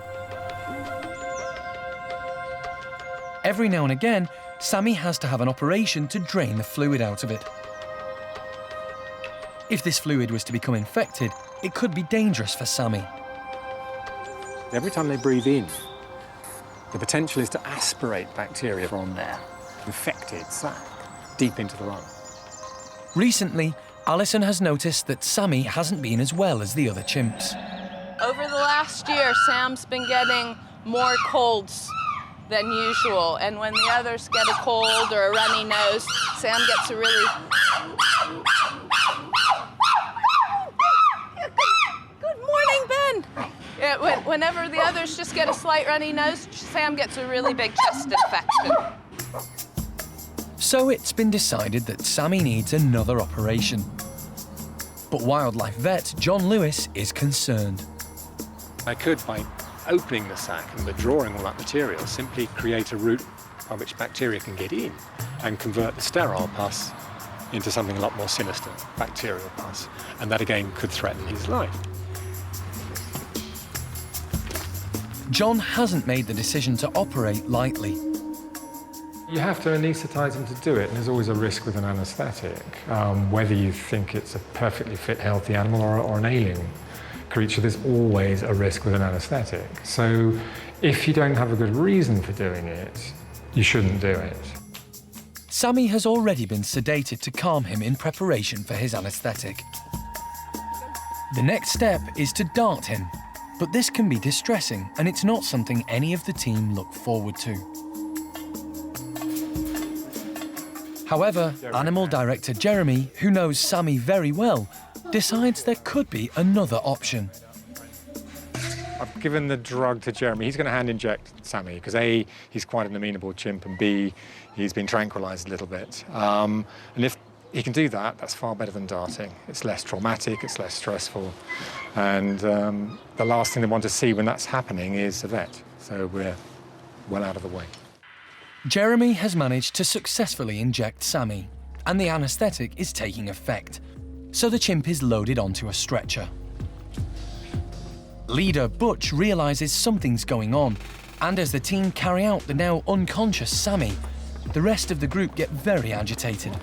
Every now and again, Sammy has to have an operation to drain the fluid out of it. If this fluid was to become infected, it could be dangerous for Sammy. Every time they breathe in, the potential is to aspirate bacteria from their infected sac deep into the lung. Recently, Alison has noticed that Sammy hasn't been as well as the other chimps. Over the last year, Sam's been getting more colds than usual, and when the others get a cold or a runny nose, Sam gets a really... Good morning, Ben! Yeah, whenever the others just get a slight runny nose, Sam gets a really big chest infection. So it's been decided that Sammy needs another operation. But wildlife vet John Lewis is concerned. I could, by opening the sac and withdrawing all that material, simply create a route by which bacteria can get in and convert the sterile pus into something a lot more sinister, bacterial pus. And that again could threaten his life. John hasn't made the decision to operate lightly. You have to anaesthetise him to do it, and there's always a risk with an anaesthetic, whether you think it's a perfectly fit, healthy animal or an ailing creature, there's always a risk with an anaesthetic. So if you don't have a good reason for doing it, you shouldn't do it. Sammy has already been sedated to calm him in preparation for his anaesthetic. The next step is to dart him, but this can be distressing, and it's not something any of the team look forward to. However, animal director Jeremy, who knows Sammy very well, decides there could be another option. I've given the drug to Jeremy. He's going to hand inject Sammy because A, he's quite an amenable chimp, and B, he's been tranquilised a little bit. And if he can do that, that's far better than darting. It's less traumatic, it's less stressful, and the last thing they want to see when that's happening is a vet. So we're well out of the way. Jeremy has managed to successfully inject Sammy, and the anaesthetic is taking effect, so the chimp is loaded onto a stretcher. Leader Butch realises something's going on, and as the team carry out the now unconscious Sammy, the rest of the group get very agitated.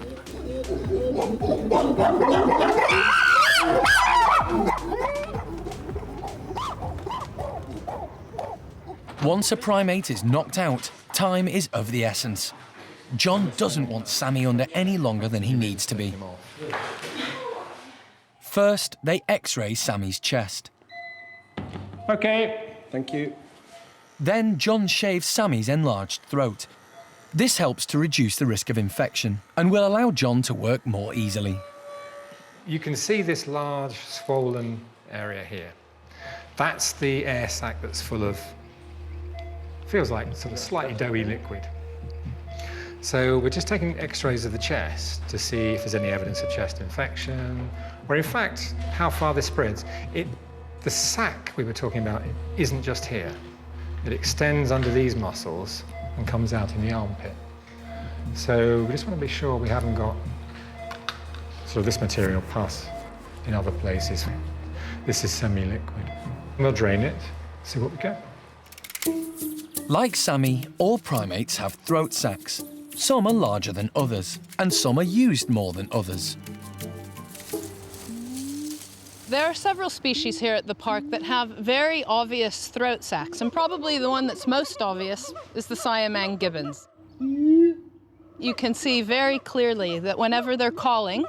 Once a primate is knocked out, time is of the essence. John doesn't want Sammy under any longer than he needs to be. First, they X-ray Sammy's chest. OK. Thank you. Then John shaves Sammy's enlarged throat. This helps to reduce the risk of infection and will allow John to work more easily. You can see this large swollen area here. That's the air sac that's full of, feels like sort of slightly doughy liquid. So we're just taking x-rays of the chest to see if there's any evidence of chest infection, or in fact, how far this spreads. The sac we were talking about isn't just here. It extends under these muscles and comes out in the armpit. So we just want to be sure we haven't got sort of this material pus in other places. This is semi-liquid. We'll drain it, see what we get. Like Sammy, all primates have throat sacs. Some are larger than others, and some are used more than others. There are several species here at the park that have very obvious throat sacs, and probably the one that's most obvious is the Siamang gibbons. You can see very clearly that whenever they're calling,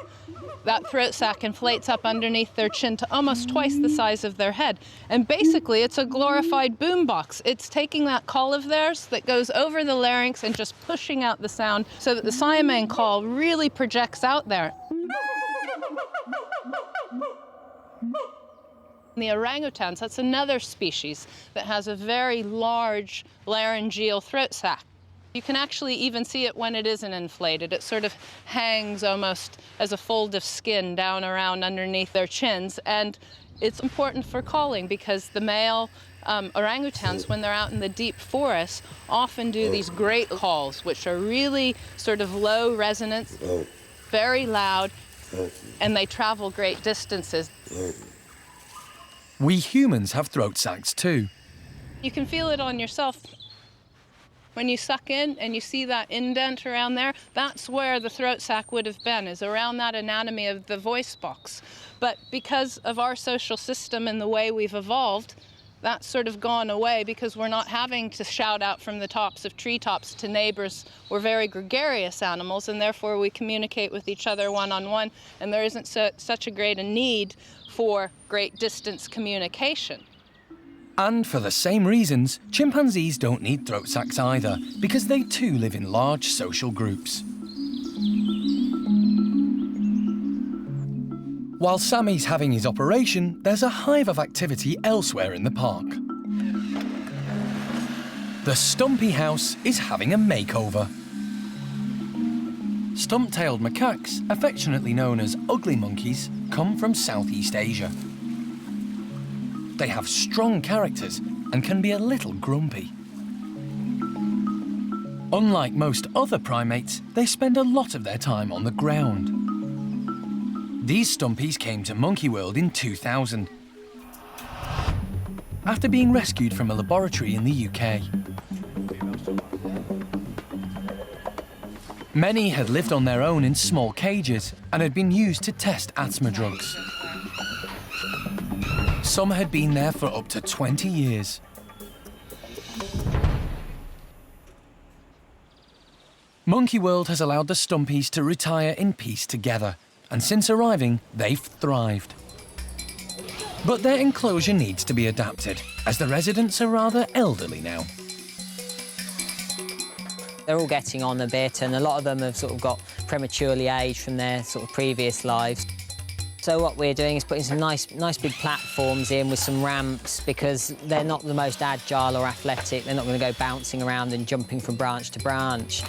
that throat sac inflates up underneath their chin to almost twice the size of their head. And basically, it's a glorified boombox. It's taking that call of theirs that goes over the larynx and just pushing out the sound so that the Siamang call really projects out there. The orangutans, that's another species that has a very large laryngeal throat sac. You can actually even see it when it isn't inflated. It sort of hangs almost as a fold of skin down around underneath their chins. And it's important for calling because the male orangutans, when they're out in the deep forest, often do these great calls, which are really sort of low resonance, very loud, and they travel great distances. We humans have throat sacs too. You can feel it on yourself. When you suck in and you see that indent around there, that's where the throat sac would have been, is around that anatomy of the voice box. But because of our social system and the way we've evolved, that's sort of gone away because we're not having to shout out from the tops of treetops to neighbors. We're very gregarious animals, and therefore we communicate with each other one-on-one, and there isn't such a great a need for great distance communication. And for the same reasons, chimpanzees don't need throat sacs either, because they too live in large social groups. While Sammy's having his operation, there's a hive of activity elsewhere in the park. The Stumpy house is having a makeover. Stump-tailed macaques, affectionately known as ugly monkeys, come from Southeast Asia. They have strong characters and can be a little grumpy. Unlike most other primates, they spend a lot of their time on the ground. These Stumpies came to Monkey World in 2000, after being rescued from a laboratory in the UK. Many had lived on their own in small cages and had been used to test asthma drugs. Some had been there for up to 20 years. Monkey World has allowed the Stumpies to retire in peace together, and since arriving, they've thrived. But their enclosure needs to be adapted, as the residents are rather elderly now. They're all getting on a bit, and a lot of them have sort of got prematurely aged from their sort of previous lives. So what we're doing is putting some nice big platforms in with some ramps, because they're not the most agile or athletic. They're not going to go bouncing around and jumping from branch to branch.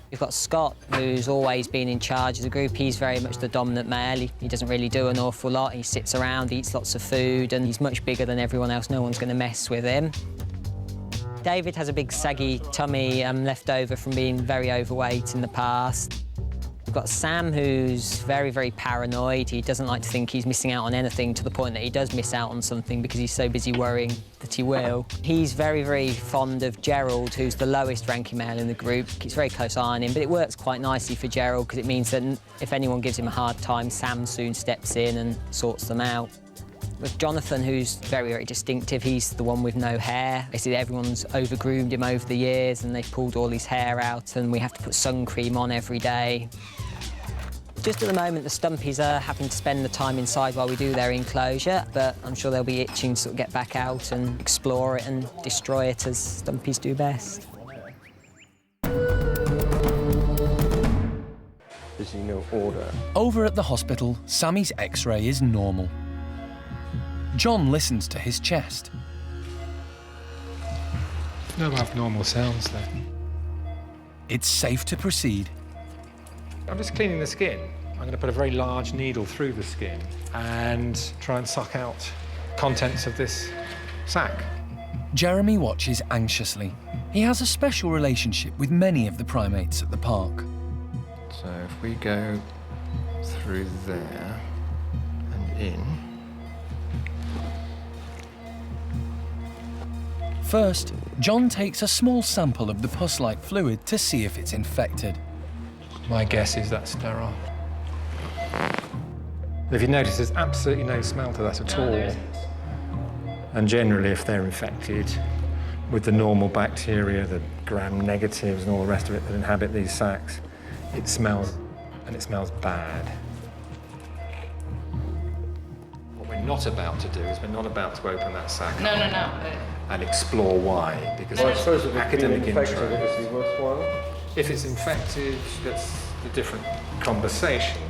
We've got Scott, who's always been in charge of the group. He's very much the dominant male. He doesn't really do an awful lot. He sits around, eats lots of food, and he's much bigger than everyone else. No one's going to mess with him. David has a big saggy tummy left over from being very overweight in the past. We've got Sam, who's very, very paranoid. He doesn't like to think he's missing out on anything, to the point that he does miss out on something because he's so busy worrying that he will. He's very, very fond of Gerald, who's the lowest ranking male in the group. Keeps very close eye on him, but it works quite nicely for Gerald because it means that if anyone gives him a hard time, Sam soon steps in and sorts them out. With Jonathan, who's very, very distinctive, he's the one with no hair. Basically, everyone's over-groomed him over the years and they've pulled all his hair out, and we have to put sun cream on every day. Just at the moment, the Stumpies are having to spend the time inside while we do their enclosure, but I'm sure they'll be itching to sort of get back out and explore it and destroy it, as Stumpies do best. There's no order. Over at the hospital, Sammy's X-ray is normal. John listens to his chest. No abnormal sounds there. It's safe to proceed. I'm just cleaning the skin. I'm going to put a very large needle through the skin and try and suck out contents of this sac. Jeremy watches anxiously. He has a special relationship with many of the primates at the park. So if we go through there and in. First, John takes a small sample of the pus-like fluid to see if it's infected. My guess is that's sterile. If you notice, there's absolutely no smell to that at all. And generally, if they're infected with the normal bacteria, the gram-negatives and all the rest of it that inhabit these sacs, it smells, and it smells bad. What we're not about to do is we're not about to open that sac No. and explore why, because I suppose if it's academic been infected, interest. is it worthwhile? If it's infected, that's a different conversation.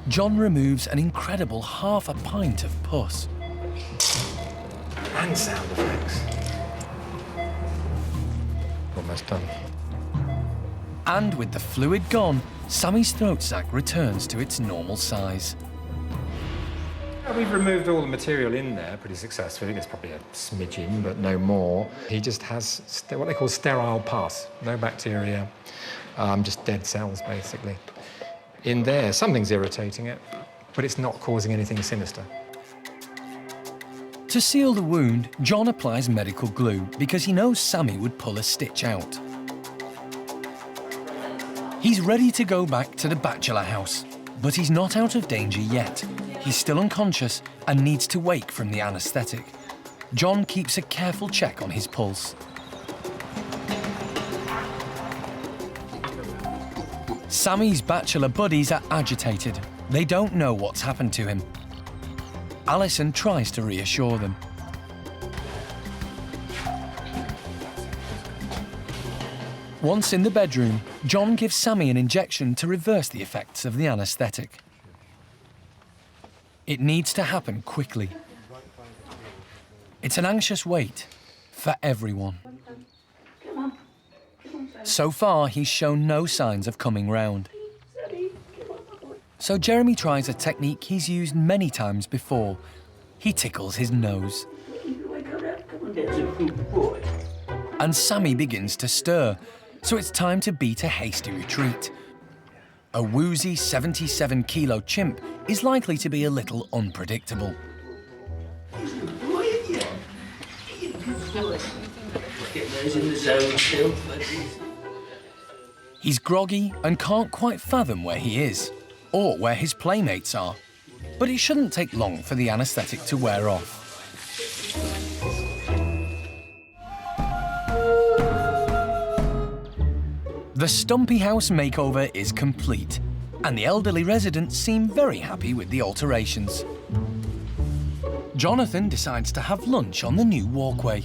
John removes an incredible half a pint of pus. And sound effects. Almost done. And with the fluid gone, Sammy's throat sac returns to its normal size. We've removed all the material in there pretty successfully. There's probably a smidgen, but no more. He just has what they call sterile pus. No bacteria, just dead cells, basically. In there, something's irritating it, but it's not causing anything sinister. To seal the wound, John applies medical glue because he knows Sammy would pull a stitch out. He's ready to go back to the Bachelor house, but he's not out of danger yet. He's still unconscious and needs to wake from the anaesthetic. John keeps a careful check on his pulse. Sammy's Bachelor buddies are agitated. They don't know what's happened to him. Alison tries to reassure them. Once in the bedroom, John gives Sammy an injection to reverse the effects of the anaesthetic. It needs to happen quickly. It's an anxious wait for everyone. So far, he's shown no signs of coming round. So Jeremy tries a technique he's used many times before. He tickles his nose. And Sammy begins to stir, so it's time to beat a hasty retreat. A woozy 77-kilo chimp is likely to be a little unpredictable. He's groggy and can't quite fathom where he is, or where his playmates are. But it shouldn't take long for the anaesthetic to wear off. The Stumpy house makeover is complete, and the elderly residents seem very happy with the alterations. Jonathan decides to have lunch on the new walkway,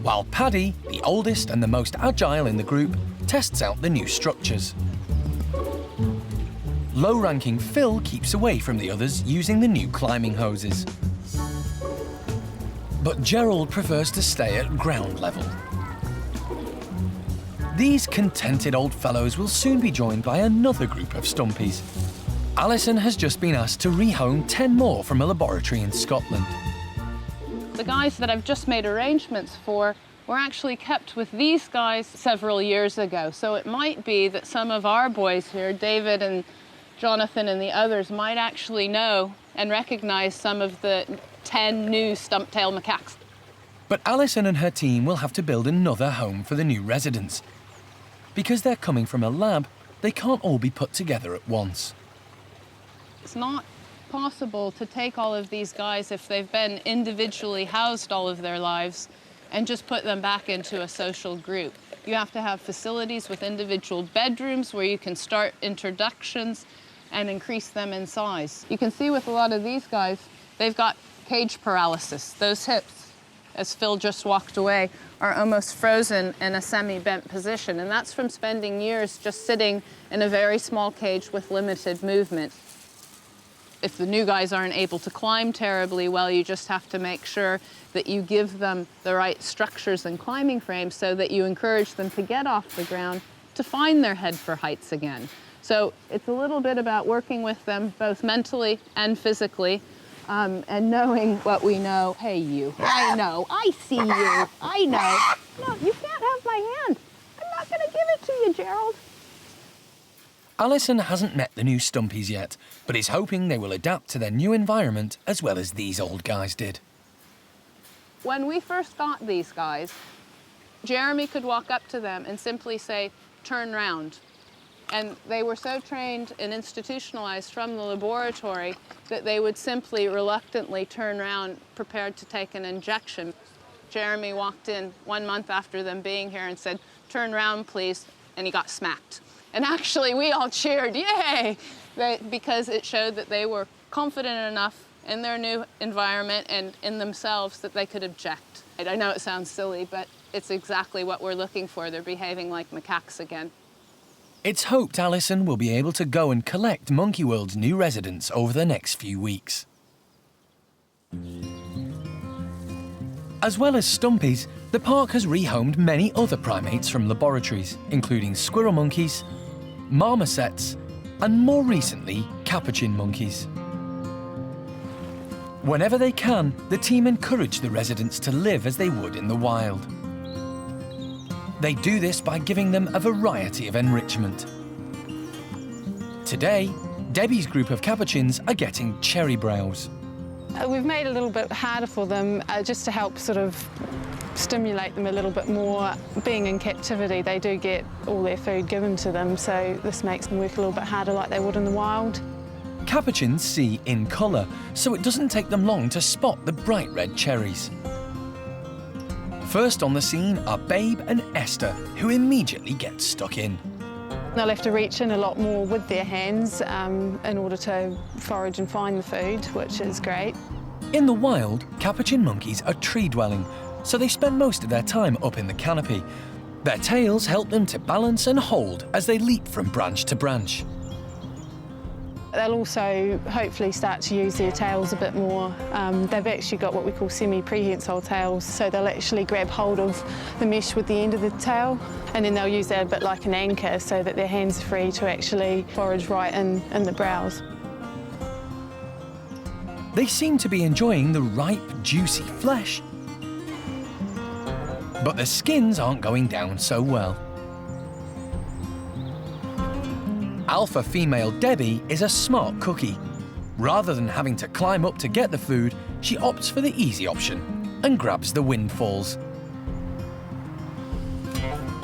while Paddy, the oldest and the most agile in the group, tests out the new structures. Low-ranking Phil keeps away from the others using the new climbing hoses. But Gerald prefers to stay at ground level. These contented old fellows will soon be joined by another group of Stumpies. Alison has just been asked to rehome 10 more from a laboratory in Scotland. The guys that I've just made arrangements for were actually kept with these guys several years ago. So it might be that some of our boys here, David and Jonathan and the others, might actually know and recognize some of the 10 new stump-tailed macaques. But Alison and her team will have to build another home for the new residents. Because they're coming from a lab, they can't all be put together at once. It's not possible to take all of these guys, if they've been individually housed all of their lives, and just put them back into a social group. You have to have facilities with individual bedrooms where you can start introductions and increase them in size. You can see with a lot of these guys, they've got cage paralysis. Those hips, as Phil just walked away, are almost frozen in a semi-bent position, and that's from spending years just sitting in a very small cage with limited movement. If the new guys aren't able to climb terribly well, you just have to make sure that you give them the right structures and climbing frames so that you encourage them to get off the ground to find their head for heights again. So it's a little bit about working with them both mentally and physically, and knowing what we know. Hey, you. I know. I see you. I know. No, you can't have my hand. I'm not going to give it to you, Gerald. Alison hasn't met the new Stumpies yet, but is hoping they will adapt to their new environment as well as these old guys did. When we first got these guys, Jeremy could walk up to them and simply say, turn round. And they were so trained and institutionalized from the laboratory that they would simply reluctantly turn around, prepared to take an injection. Jeremy walked in 1 month after them being here and said, turn round, please, and he got smacked. And actually, we all cheered, yay, because it showed that they were confident enough in their new environment and in themselves that they could object. I know it sounds silly, but it's exactly what we're looking for. They're behaving like macaques again. It's hoped Alison will be able to go and collect Monkey World's new residents over the next few weeks. As well as Stumpies, the park has rehomed many other primates from laboratories, including squirrel monkeys, marmosets, and more recently, capuchin monkeys. Whenever they can, the team encourage the residents to live as they would in the wild. They do this by giving them a variety of enrichment. Today, Debbie's group of capuchins are getting cherry browse. We've made it a little bit harder for them just to help sort of stimulate them a little bit more. Being in captivity, they do get all their food given to them, so this makes them work a little bit harder like they would in the wild. Capuchins see in colour, so it doesn't take them long to spot the bright red cherries. First on the scene are Babe and Esther, who immediately get stuck in. They'll have to reach in a lot more with their hands in order to forage and find the food, which is great. In the wild, capuchin monkeys are tree-dwelling, so they spend most of their time up in the canopy. Their tails help them to balance and hold as they leap from branch to branch. They'll also hopefully start to use their tails a bit more. They've actually got what we call semi-prehensile tails, so they'll actually grab hold of the mesh with the end of the tail, and then they'll use that a bit like an anchor so that their hands are free to actually forage right in the browse. They seem to be enjoying the ripe, juicy flesh, but the skins aren't going down so well. Alpha female Debbie is a smart cookie. Rather than having to climb up to get the food, she opts for the easy option and grabs the windfalls.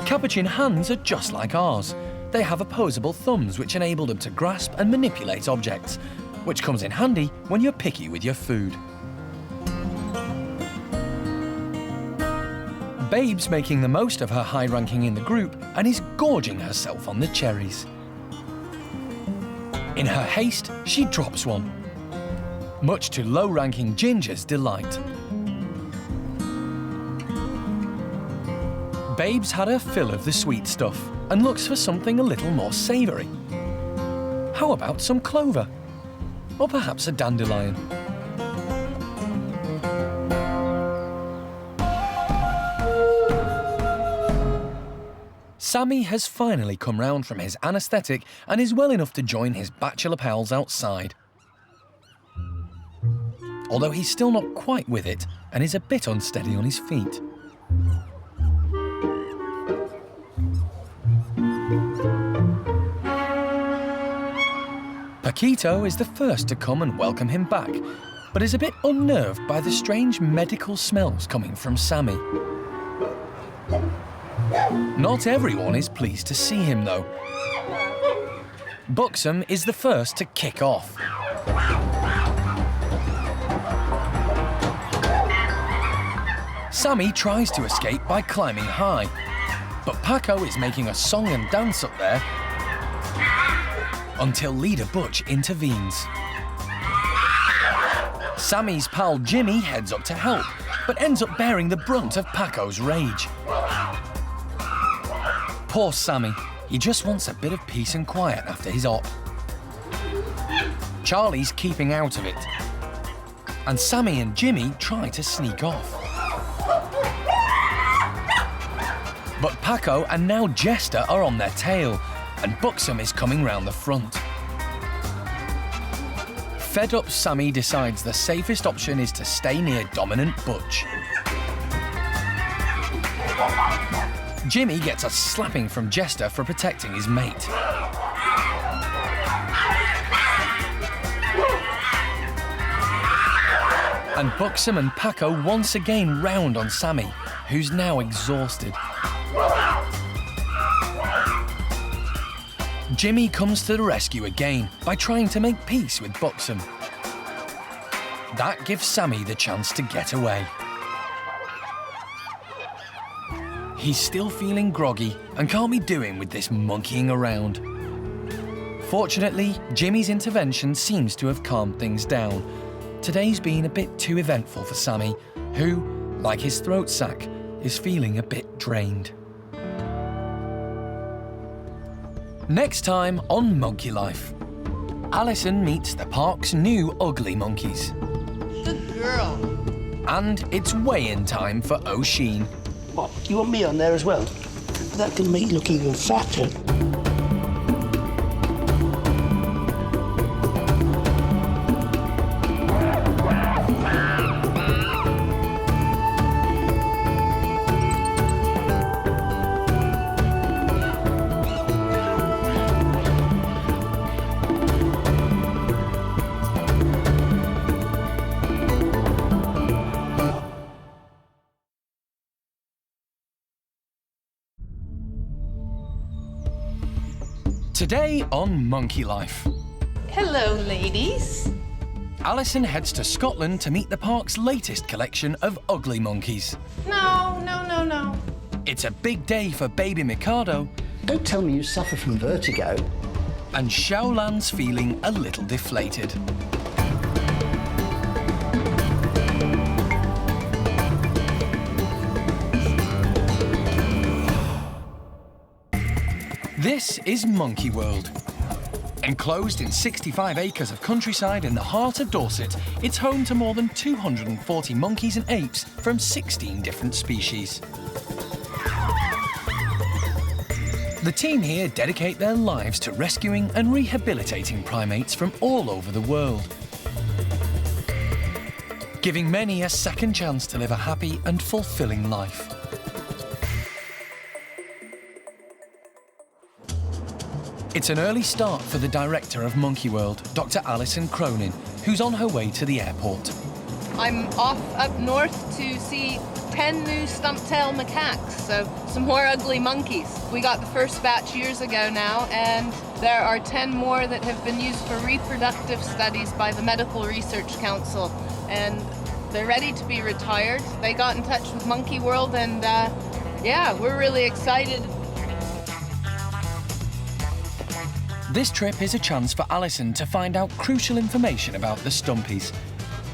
Capuchin hands are just like ours. They have opposable thumbs which enable them to grasp and manipulate objects, which comes in handy when you're picky with your food. Babe's making the most of her high ranking in the group and is gorging herself on the cherries. In her haste, she drops one, much to low-ranking Ginger's delight. Babe's had her fill of the sweet stuff and looks for something a little more savoury. How about some clover? Or perhaps a dandelion? Sammy has finally come round from his anaesthetic and is well enough to join his bachelor pals outside. Although he's still not quite with it and is a bit unsteady on his feet. Piquita is the first to come and welcome him back, but is a bit unnerved by the strange medical smells coming from Sammy. Not everyone is pleased to see him, though. Buxom is the first to kick off. Sammy tries to escape by climbing high, but Paco is making a song and dance up there until leader Butch intervenes. Sammy's pal Jimmy heads up to help, but ends up bearing the brunt of Paco's rage. Poor Sammy, he just wants a bit of peace and quiet after his op. Charlie's keeping out of it. And Sammy and Jimmy try to sneak off. But Paco and now Jester are on their tail, and Buxom is coming round the front. Fed up, Sammy decides the safest option is to stay near dominant Butch. Jimmy gets a slapping from Jester for protecting his mate. And Buxom and Paco once again round on Sammy, who's now exhausted. Jimmy comes to the rescue again by trying to make peace with Buxom. That gives Sammy the chance to get away. He's still feeling groggy and can't be doing with this monkeying around. Fortunately, Jimmy's intervention seems to have calmed things down. Today's been a bit too eventful for Sammy, who, like his throat sac, is feeling a bit drained. Next time on Monkey Life, Alison meets the park's new ugly monkeys. Good girl. And it's weigh-in time for Oshine. What, you want me on there as well? That can make you look even fatter. Today on Monkey Life. Hello, ladies. Alison heads to Scotland to meet the park's latest collection of ugly monkeys. No, no, no, no. It's a big day for baby Mikado. Don't tell me you suffer from vertigo. And Xiaolan's feeling a little deflated. This is Monkey World. Enclosed in 65 acres of countryside in the heart of Dorset, it's home to more than 240 monkeys and apes from 16 different species. The team here dedicate their lives to rescuing and rehabilitating primates from all over the world, giving many a second chance to live a happy and fulfilling life. It's an early start for the director of Monkey World, Dr. Alison Cronin, who's on her way to the airport. I'm off up north to see 10 new stump-tailed macaques, so some more ugly monkeys. We got the first batch years ago now, and there are 10 more that have been used for reproductive studies by the Medical Research Council, and they're ready to be retired. They got in touch with Monkey World, and yeah, we're really excited. This trip is a chance for Alison to find out crucial information about the Stumpies.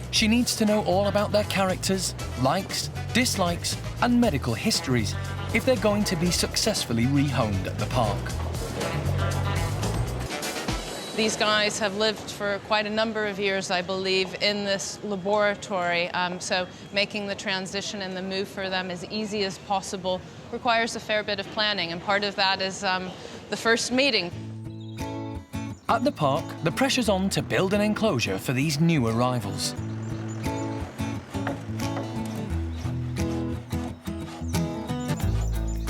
She needs to know all about their characters, likes, dislikes, and medical histories if they're going to be successfully rehomed at the park. These guys have lived for quite a number of years, I believe, in this laboratory, so making the transition and the move for them as easy as possible requires a fair bit of planning, and part of that is the first meeting. At the park, the pressure's on to build an enclosure for these new arrivals.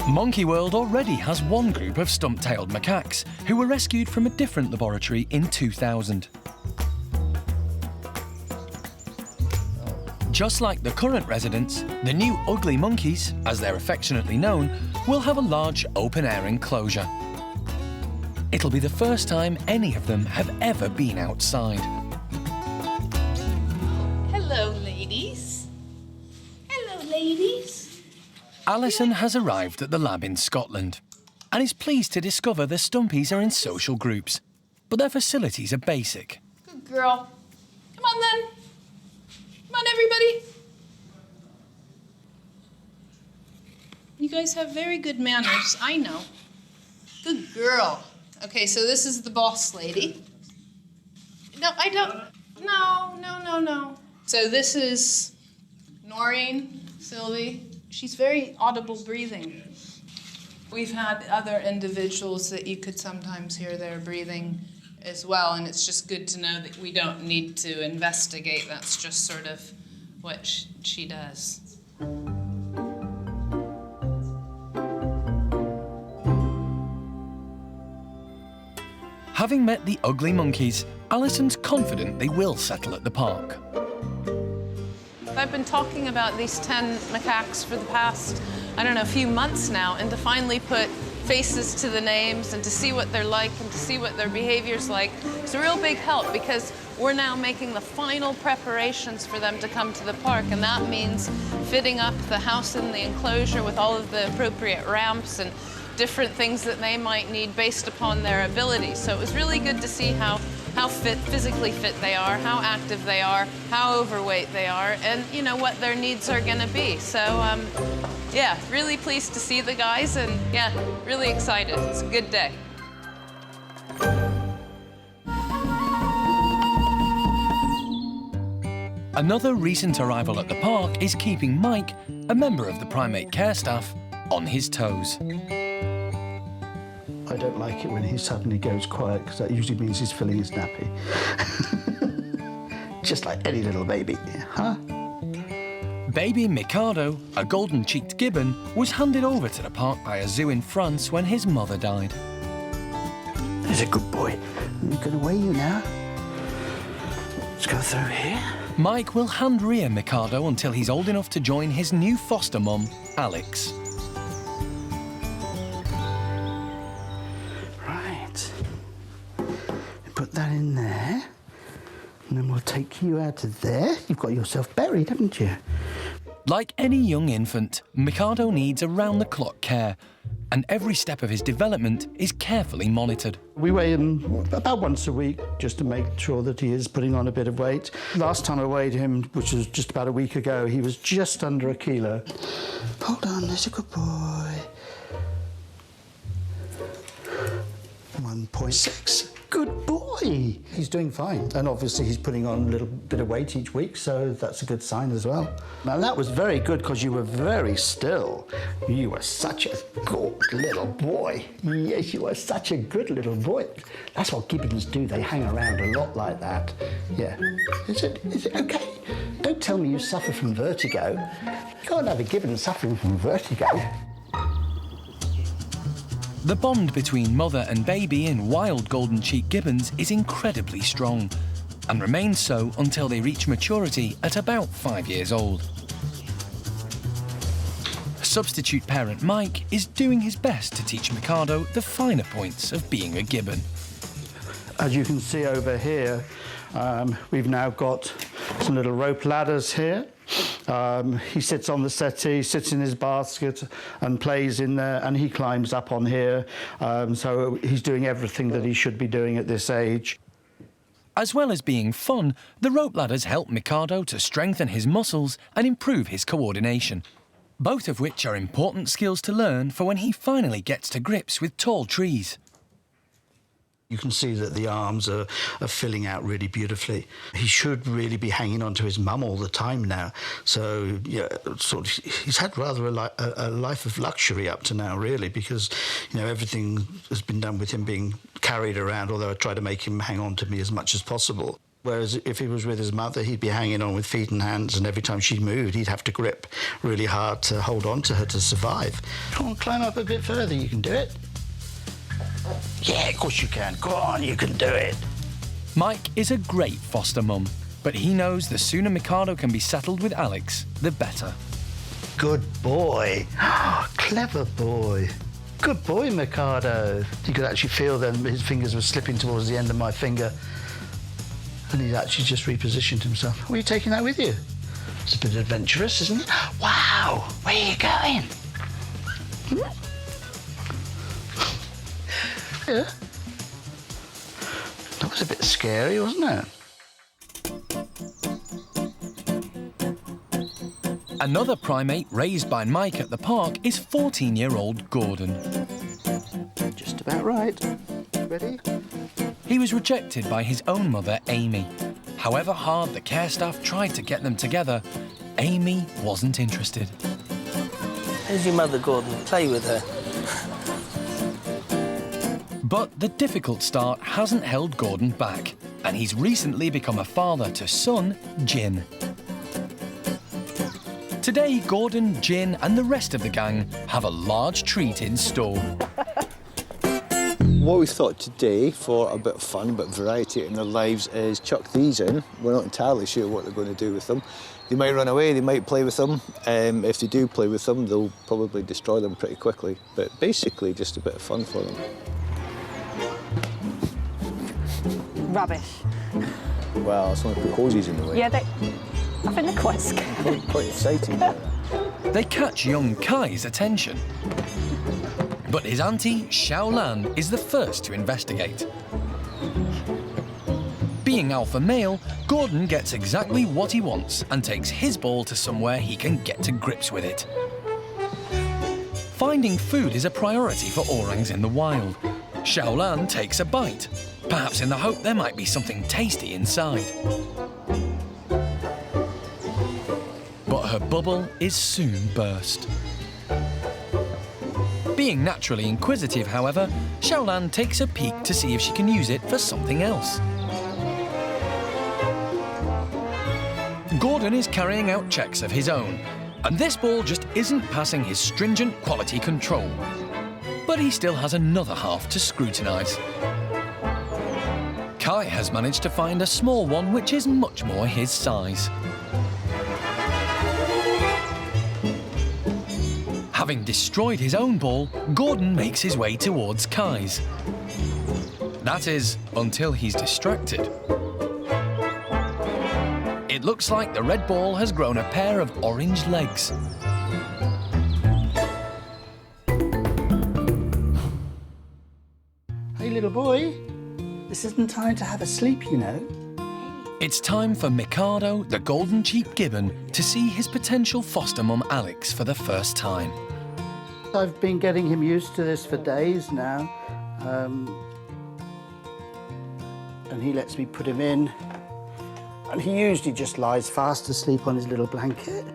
Monkey World already has one group of stump-tailed macaques who were rescued from a different laboratory in 2000. Just like the current residents, the new ugly monkeys, as they're affectionately known, will have a large open-air enclosure. It'll be the first time any of them have ever been outside. Hello, ladies. Hello, ladies. Alison has arrived at the lab in Scotland and is pleased to discover the Stumpies are in social groups, but their facilities are basic. Good girl. Come on then. Come on, everybody. You guys have very good manners, I know. Good girl. Okay, so this is the boss lady. No, I don't. No. So this is Noreen, Sylvie. She's very audible breathing. We've had other individuals that you could sometimes hear their breathing as well, and it's just good to know that we don't need to investigate. That's just sort of what she does. Having met the ugly monkeys, Alison's confident they will settle at the park. I've been talking about these 10 macaques for the past, I don't know, a few months now, and to finally put faces to the names and to see what they're like and to see what their behavior's like, it's a real big help because we're now making the final preparations for them to come to the park, and that means fitting up the house in the enclosure with all of the appropriate ramps and different things that they might need based upon their abilities. So it was really good to see how physically fit they are, how active they are, how overweight they are, and you know what their needs are gonna be. So yeah, really pleased to see the guys, and yeah, really excited. It's a good day. Another recent arrival at the park is keeping Mike, a member of the primate care staff, on his toes. I don't like it when he suddenly goes quiet, because that usually means he's filling his nappy. Just like any little baby, huh? Baby Mikado, a golden-cheeked gibbon, was handed over to the park by a zoo in France when his mother died. He's a good boy. I'm going to weigh you now. Let's go through here. Mike will hand-rear Mikado until he's old enough to join his new foster mum, Alex. Put that in there, and then we'll take you out of there. You've got yourself buried, haven't you? Like any young infant, Mikado needs around-the-clock care, and every step of his development is carefully monitored. We weigh him about once a week, just to make sure that he is putting on a bit of weight. Last time I weighed him, which was just about a week ago, he was just under a kilo. Hold on, there's a good boy. 1.6. Good boy. He's doing fine. And obviously he's putting on a little bit of weight each week, so that's a good sign as well. Now that was very good because you were very still. You were such a good little boy. Yes, you were such a good little boy. That's what gibbons do. They hang around a lot like that. Yeah. Is it okay? Don't tell me you suffer from vertigo. You can't have a gibbon suffering from vertigo. The bond between mother and baby in wild golden-cheeked gibbons is incredibly strong and remains so until they reach maturity at about 5 years old. Substitute parent Mike is doing his best to teach Mikado the finer points of being a gibbon. As you can see over here, we've now got some little rope ladders here. He sits on the settee, sits in his basket and plays in there, and he climbs up on here. So he's doing everything that he should be doing at this age. As well as being fun, the rope ladders help Mikado to strengthen his muscles and improve his coordination, both of which are important skills to learn for when he finally gets to grips with tall trees. You can see that the arms are filling out really beautifully. He should really be hanging on to his mum all the time now. So, yeah, sort of, he's had rather a life of luxury up to now, really, because, you know, everything has been done with him being carried around, although I try to make him hang on to me as much as possible. Whereas if he was with his mother, he'd be hanging on with feet and hands, and every time she moved, he'd have to grip really hard to hold on to her to survive. Come on, climb up a bit further, you can do it. Yeah, of course you can. Go on, you can do it. Mike is a great foster mum, but he knows the sooner Mikado can be settled with Alex, the better. Good boy. Clever boy. Good boy, Mikado. You could actually feel then his fingers were slipping towards the end of my finger, and he's actually just repositioned himself. Were you taking that with you? It's a bit adventurous, isn't it? Wow, where are you going? Yeah. That was a bit scary, wasn't it? Another primate raised by Mike at the park is 14-year-old Gordon. Just about right. Ready? He was rejected by his own mother, A-mei. However hard the care staff tried to get them together, A-mei wasn't interested. There's your mother, Gordon. Play with her. But the difficult start hasn't held Gordon back, and he's recently become a father to son, Jin. Today, Gordon, Jin and the rest of the gang have a large treat in store. What we thought today, for a bit of fun, but variety in their lives, is chuck these in. We're not entirely sure what they're going to do with them. They might run away, they might play with them. If they do play with them, they'll probably destroy them pretty quickly. But basically, just a bit of fun for them. Rubbish. Well, someone put hoses in the way. Yeah, I think they're quite scary. Quite exciting. They catch young Kai's attention. But his auntie, Xiaolan, is the first to investigate. Being alpha male, Gordon gets exactly what he wants and takes his ball to somewhere he can get to grips with it. Finding food is a priority for orangs in the wild. Xiaolan takes a bite, perhaps in the hope there might be something tasty inside. But her bubble is soon burst. Being naturally inquisitive, however, Xiaolan takes a peek to see if she can use it for something else. Gordon is carrying out checks of his own, and this ball just isn't passing his stringent quality control. But he still has another half to scrutinise. Kai has managed to find a small one which is much more his size. Having destroyed his own ball, Gordon makes his way towards Kai's. That is, until he's distracted. It looks like the red ball has grown a pair of orange legs. Hey, little boy. This isn't time to have a sleep, you know. It's time for Mikado, the golden cheap gibbon, to see his potential foster mum Alex for the first time. I've been getting him used to this for days now. And he lets me put him in. And he usually just lies fast asleep on his little blanket.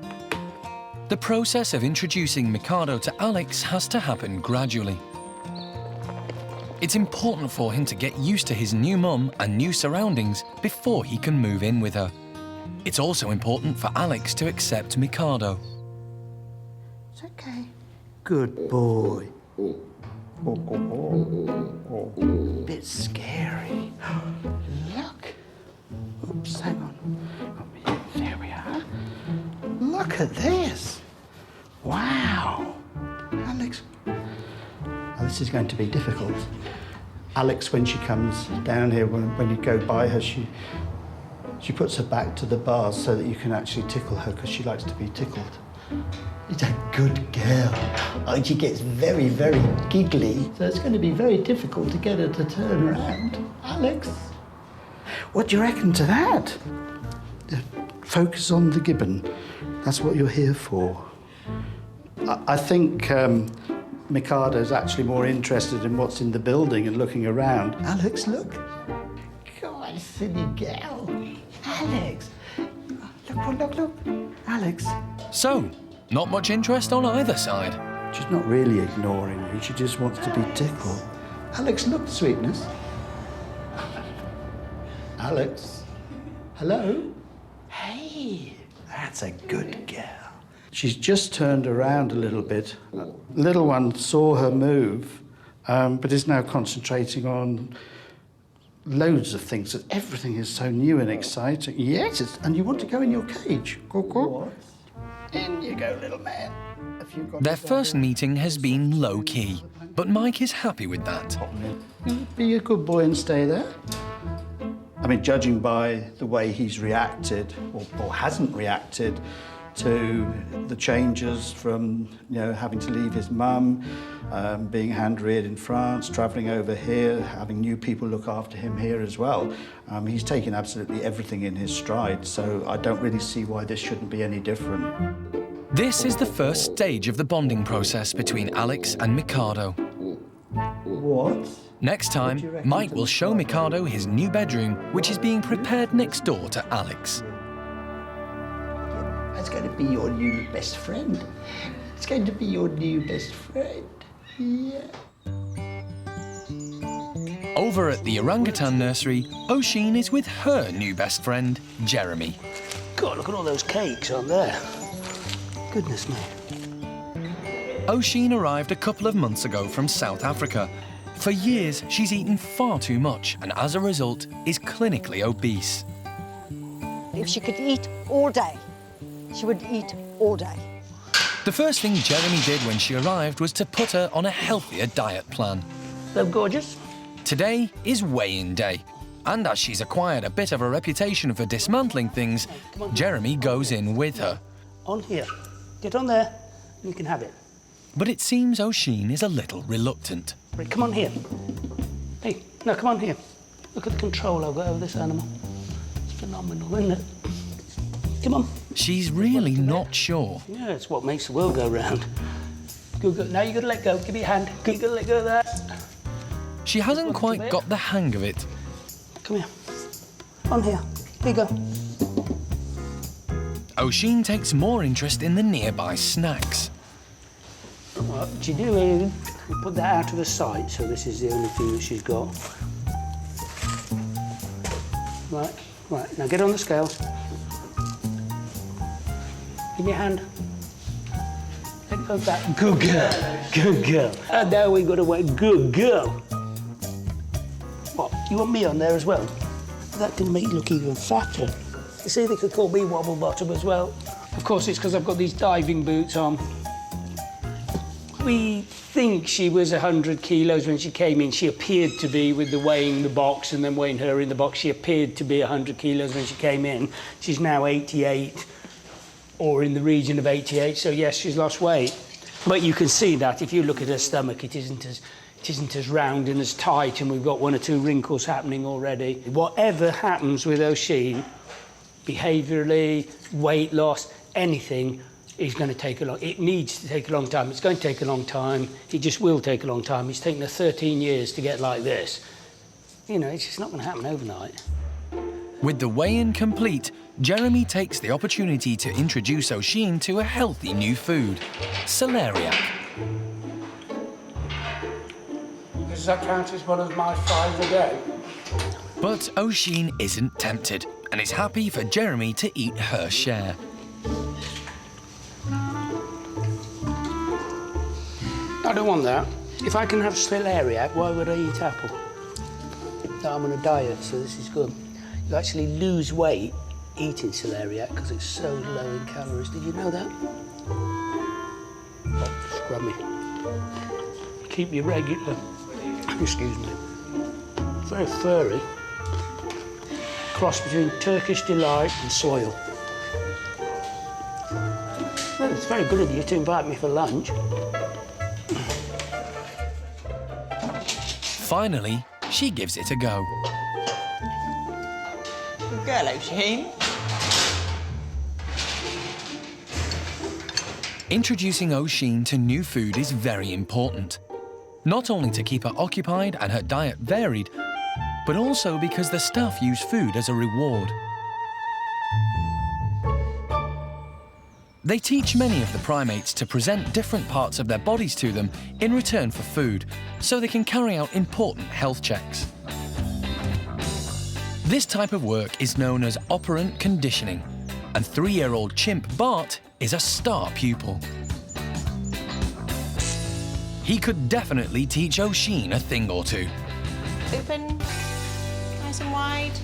The process of introducing Mikado to Alex has to happen gradually. It's important for him to get used to his new mum and new surroundings before he can move in with her. It's also important for Alex to accept Mikado. It's okay. Good boy. Bit scary. Look. Oops, hang on. There we are. Look at this. Wow. Alex. Oh, this is going to be difficult. Alex, when she comes down here, when you go by her, she puts her back to the bars so that you can actually tickle her because she likes to be tickled. She's a good girl. Oh, she gets very, very giggly, so it's going to be very difficult to get her to turn around. Alex, what do you reckon to that? Focus on the gibbon. That's what you're here for. I think Mikado's actually more interested in what's in the building and looking around. Alex, look. God, silly girl. Alex. Look. Alex. So, not much interest on either side. She's not really ignoring you. She just wants to be tickled. Alex, look, sweetness. Alex. Hello? Hey, that's a good girl. She's just turned around a little bit. Little one saw her move, but is now concentrating on loads of things. Everything is so new and exciting. Yes, and you want to go in your cage. What? In you go, little man. Their first meeting has been low-key, but Mike is happy with that. Be a good boy and stay there. I mean, judging by the way he's reacted, or hasn't reacted, to the changes from, having to leave his mum, being hand-reared in France, travelling over here, having new people look after him here as well. He's taken absolutely everything in his stride, so I don't really see why this shouldn't be any different. This is the first stage of the bonding process between Alex and Mikado. What? Next time, Mike will show Mikado his new bedroom, which is being prepared next door to Alex. That's going to be your new best friend. It's going to be your new best friend. Yeah. Over at the orangutan nursery, Oshine is with her new best friend, Jeremy. God, look at all those cakes on there. Goodness me. Oshine arrived a couple of months ago from South Africa. For years, she's eaten far too much and as a result is clinically obese. If she could eat all day, she would eat all day. The first thing Jeremy did when she arrived was to put her on a healthier diet plan. They're gorgeous. Today is weigh-in day, and as she's acquired a bit of a reputation for dismantling things, Jeremy goes in with her. On here. Get on there, and you can have it. But it seems Oshine is a little reluctant. Right, come on here. Hey, no, come on here. Look at the control I've got over this animal. It's phenomenal, isn't it? Come on. She's really not sure. Yeah, it's what makes the world go round. Good, good. Now you've got to let go. Give me your hand. You've got to let go of that. She hasn't quite got the hang of it. Come here. On here. Here you go. Oshine takes more interest in the nearby snacks. What you do is you put that out of her sight, so this is the only thing that she's got. Right, right. Now get on the scales. Give me your hand. Let go of that. Good girl. Good girl. And now we've got to wait. Good girl. What? You want me on there as well? That can make you look even fatter. You see, they could call me Wobble Bottom as well. Of course, it's because I've got these diving boots on. We think she was 100 kilos when she came in. She appeared to be, with the weighing the box and then weighing her in the box, she appeared to be 100 kilos when she came in. She's now 88, or in the region of 88, so yes, she's lost weight. But you can see that if you look at her stomach, it isn't as round and as tight, and we've got 1 or 2 wrinkles happening already. Whatever happens with Oshine, behaviourally, weight loss, anything, is going to take it needs to take a long time. It's going to take a long time. It just will take a long time. It's taken her 13 years to get like this. You know, it's just not going to happen overnight. With the weigh-in complete, Jeremy takes the opportunity to introduce Oshine to a healthy new food, celeriac. Does that count as one of my 5 a day? But Oshine isn't tempted and is happy for Jeremy to eat her share. I don't want that. If I can have celeriac, why would I eat apple? No, I'm on a diet, so this is good. You actually lose weight eating celeriac because it's so low in calories. Did you know that? Oh, scrub me. Keep you regular. Excuse me. Very furry. Cross between Turkish Delight and Soil. Well, it's very good of you to invite me for lunch. Finally, she gives it a go. Good girl, Oshine. Introducing Oshine to new food is very important. Not only to keep her occupied and her diet varied, but also because the staff use food as a reward. They teach many of the primates to present different parts of their bodies to them in return for food, so they can carry out important health checks. This type of work is known as operant conditioning, and 3-year-old chimp Bart is a star pupil. He could definitely teach Oshine a thing or two. Open, nice and wide.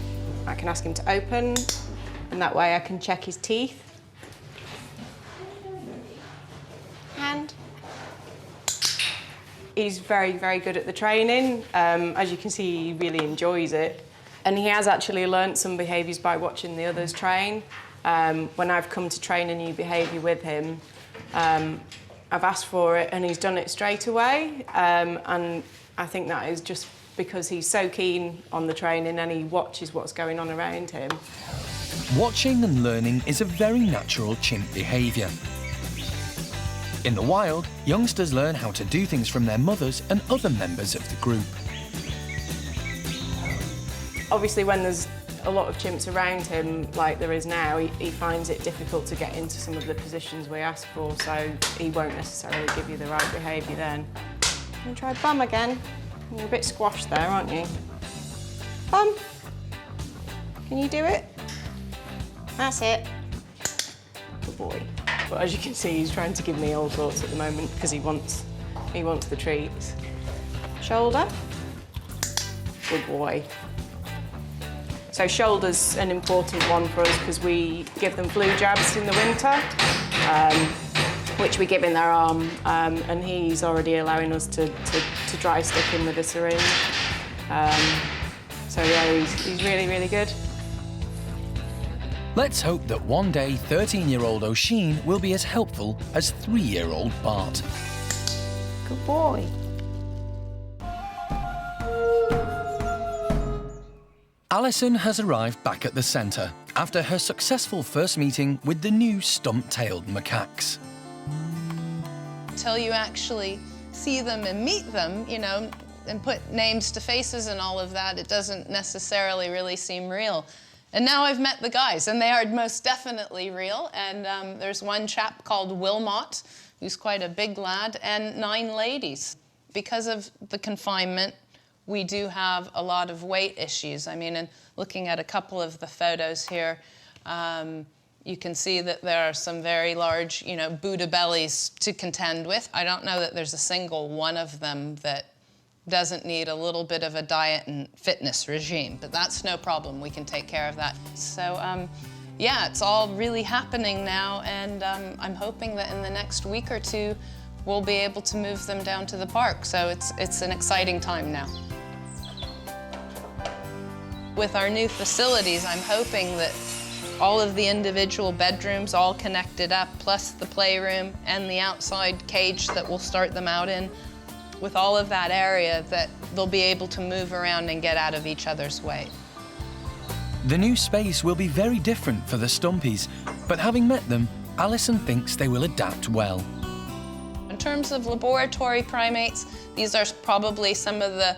I can ask him to open, and that way I can check his teeth. Hand. He's very, very good at the training. As you can see, he really enjoys it. And he has actually learnt some behaviours by watching the others train. When I've come to train a new behaviour with him, I've asked for it and he's done it straight away. And I think that is just because he's so keen on the training and he watches what's going on around him. Watching and learning is a very natural chimp behaviour. In the wild, youngsters learn how to do things from their mothers and other members of the group. Obviously, when there's a lot of chimps around him, like there is now, he finds it difficult to get into some of the positions we ask for, so he won't necessarily give you the right behaviour then. And try bum again. You're a bit squashed there, aren't you? Bum. Can you do it? That's it. Good boy. But as you can see, he's trying to give me all sorts at the moment because he wants the treats. Shoulder. Good boy. So shoulder's an important one for us because we give them flu jabs in the winter, which we give in their arm, and he's already allowing us to dry stick him with a syringe. So yeah, he's really, really good. Let's hope that one day 13-year-old Oshine will be as helpful as 3-year-old Bart. Good boy. Alison has arrived back at the centre after her successful first meeting with the new stump-tailed macaques. Until you actually see them and meet them, you know, and put names to faces and all of that, it doesn't necessarily really seem real. And now I've met the guys, and they are most definitely real. And there's one chap called Wilmot, who's quite a big lad, and 9 ladies. Because of the confinement, we do have a lot of weight issues. I mean, and looking at a couple of the photos here, you can see that there are some very large, you know, Buddha bellies to contend with. I don't know that there's a single one of them that doesn't need a little bit of a diet and fitness regime, but that's no problem. We can take care of that. So, yeah, it's all really happening now, and I'm hoping that in the next week or 2, we'll be able to move them down to the park. So it's an exciting time now. With our new facilities, I'm hoping that all of the individual bedrooms all connected up, plus the playroom and the outside cage that we'll start them out in, with all of that area, that they'll be able to move around and get out of each other's way. The new space will be very different for the Stumpies, but having met them, Alison thinks they will adapt well. In terms of laboratory primates, these are probably some of the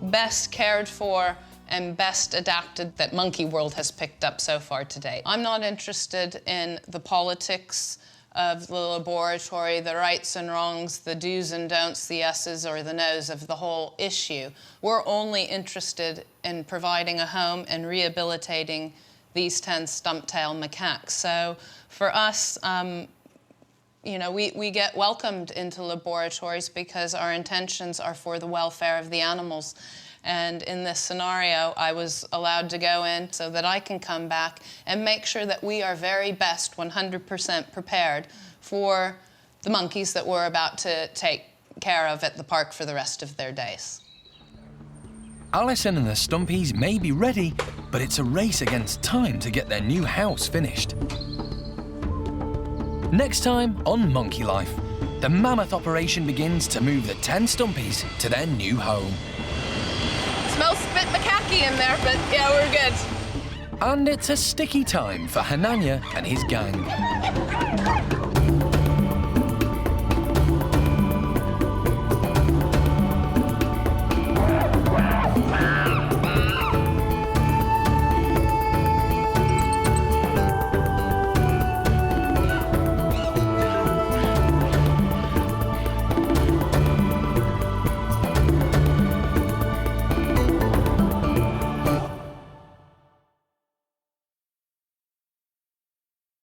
best cared for and best adapted that Monkey World has picked up so far today. I'm not interested in the politics of the laboratory, the rights and wrongs, the do's and don'ts, the yeses or the no's of the whole issue. We're only interested in providing a home and rehabilitating these 10 stump-tailed macaques. So for us, you know, we get welcomed into laboratories because our intentions are for the welfare of the animals. And in this scenario, I was allowed to go in so that I can come back and make sure that we are very best 100% prepared for the monkeys that we're about to take care of at the park for the rest of their days. Alison and the Stumpies may be ready, but it's a race against time to get their new house finished. Next time on Monkey Life, the mammoth operation begins to move the 10 Stumpies to their new home. Smells a bit macaque in there, but yeah, we're good. And it's a sticky time for Hananya and his gang.